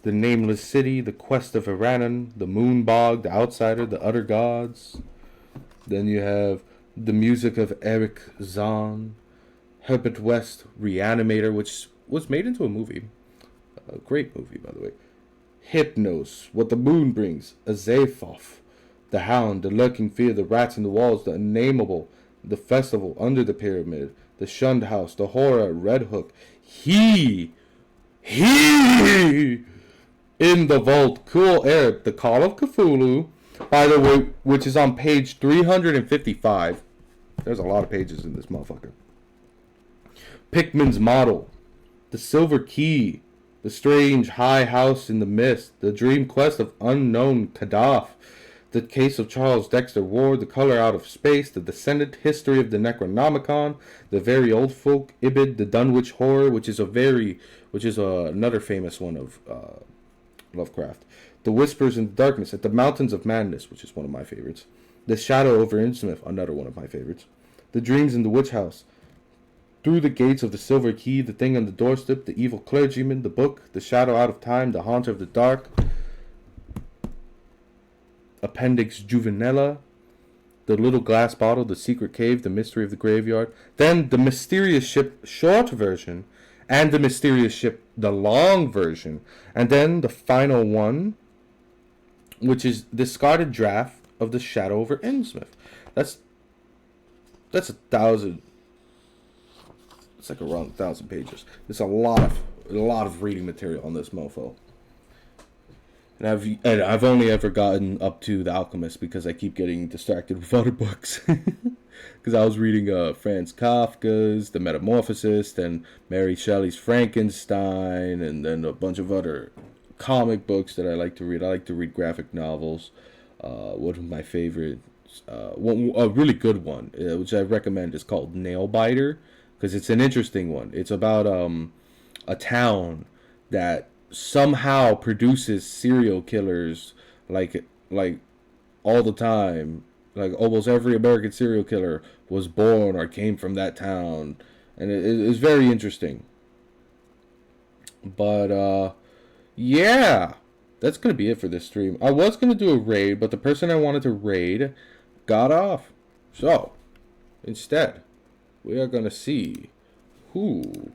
The Nameless City, The Quest of Iranan, The Moonbog, The Outsider, The Utter Gods. Then you have The Music of Eric Zahn, Herbert West, Reanimator, which was made into a movie. A great movie, by the way. Hypnos, What the Moon Brings, Azathoth, The Hound, The Lurking Fear, The Rats in the Walls, The Unnameable, The Festival, Under the Pyramid, The Shunned House, The Horror, Red Hook, He, in the Vault, Cool Air, The Call of Cthulhu, by the way, which is on page 355. There's a lot of pages in this motherfucker. Pickman's Model, The Silver Key, The Strange High House in the Mist, The Dream Quest of Unknown Kadaf, The Case of Charles Dexter Ward, The Color Out of Space, The Descendant, History of the Necronomicon, The Very Old Folk, Ibid, The Dunwich Horror, which is another famous one of Lovecraft, The Whispers in the Darkness, At the Mountains of Madness, which is one of my favorites, The Shadow over Innsmouth, another one of my favorites, The Dreams in the Witch House, Through the Gates of the Silver Key, The Thing on the Doorstep, The Evil Clergyman, The Book, The Shadow Out of Time, The Haunter of the Dark, Appendix Juvenella, The Little Glass Bottle, The Secret Cave, The Mystery of the Graveyard, then The Mysterious Ship short version, and The Mysterious Ship the long version, and then the final one, which is discarded draft of The Shadow over Innsmouth. That's 1,000. It's like around 1,000 pages. There's a lot of reading material on this mofo. And I've only ever gotten up to The Alchemist because I keep getting distracted with other books. Because I was reading Franz Kafka's The Metamorphosis, then Mary Shelley's Frankenstein, and then a bunch of other comic books that I like to read. I like to read graphic novels. One of my favorites, a really good one, which I recommend, is called Nailbiter, because it's an interesting one. It's about a town that somehow produces serial killers like all the time. Like almost every American serial killer was born or came from that town, and it's very interesting. But yeah, that's gonna be it for this stream. I was gonna do a raid, but the person I wanted to raid got off, so instead we are gonna see who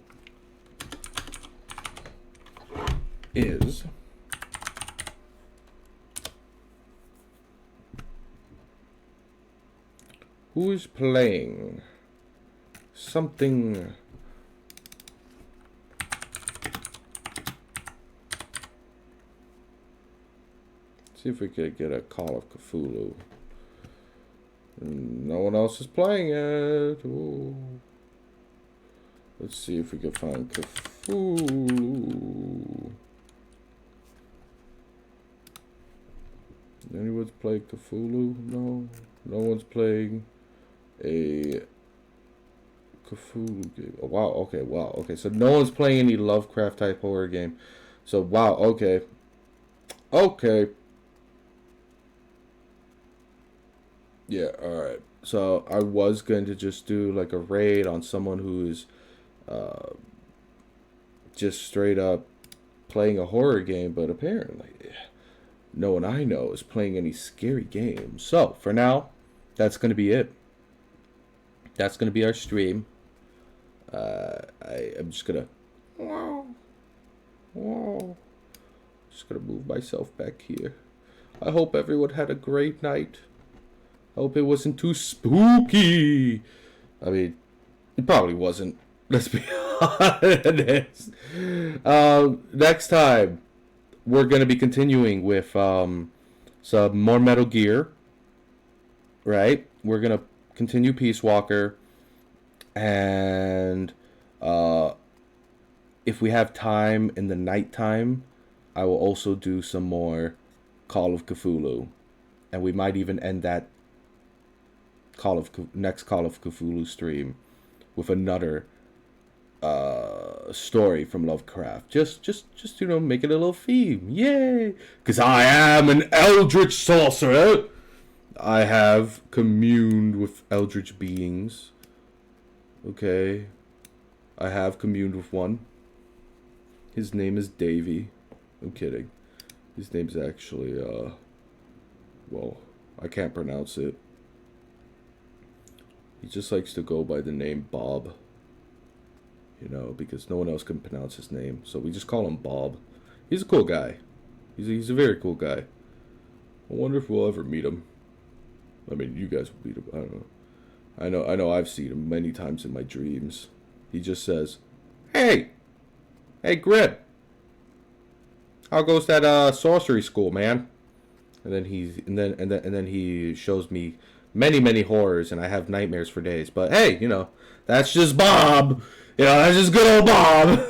is playing something. See if we could get a Call of Cthulhu. No one else is playing it. Ooh. Let's see if we can find Cthulhu. Anyone's playing Cthulhu? No. No one's playing a Cthulhu game. Oh, wow. Okay. Wow. Okay. So no one's playing any Lovecraft type horror game. So wow. Okay. Okay. Yeah. All right. So I was going to just do like a raid on someone who is just straight up playing a horror game, but apparently no one I know is playing any scary games. So, for now, that's going to be it. That's going to be our stream. I'm just going to... Just going to move myself back here. I hope everyone had a great night. I hope it wasn't too spooky. I mean, it probably wasn't. Let's be honest. Next time, we're going to be continuing with some more Metal Gear. Right? We're going to continue Peace Walker. And if we have time in the nighttime, I will also do some more Call of Cthulhu. And we might even end that next Call of Cthulhu stream with another story from Lovecraft. Just make it a little theme. Yay! Because I am an eldritch sorcerer. I have communed with eldritch beings. Okay. I have communed with one. His name is Davy. I'm kidding. His name's actually, well, I can't pronounce it. He just likes to go by the name Bob. You know, because no one else can pronounce his name. So we just call him Bob. He's a cool guy. He's a very cool guy. I wonder if we'll ever meet him. I mean, you guys will meet him. I don't know. I know I've seen him many times in my dreams. He just says, Hey, Grib. How goes that sorcery school, man? And then he shows me many horrors, and I have nightmares for days. But hey, you know, that's just Bob. You know, that's just good old Bob.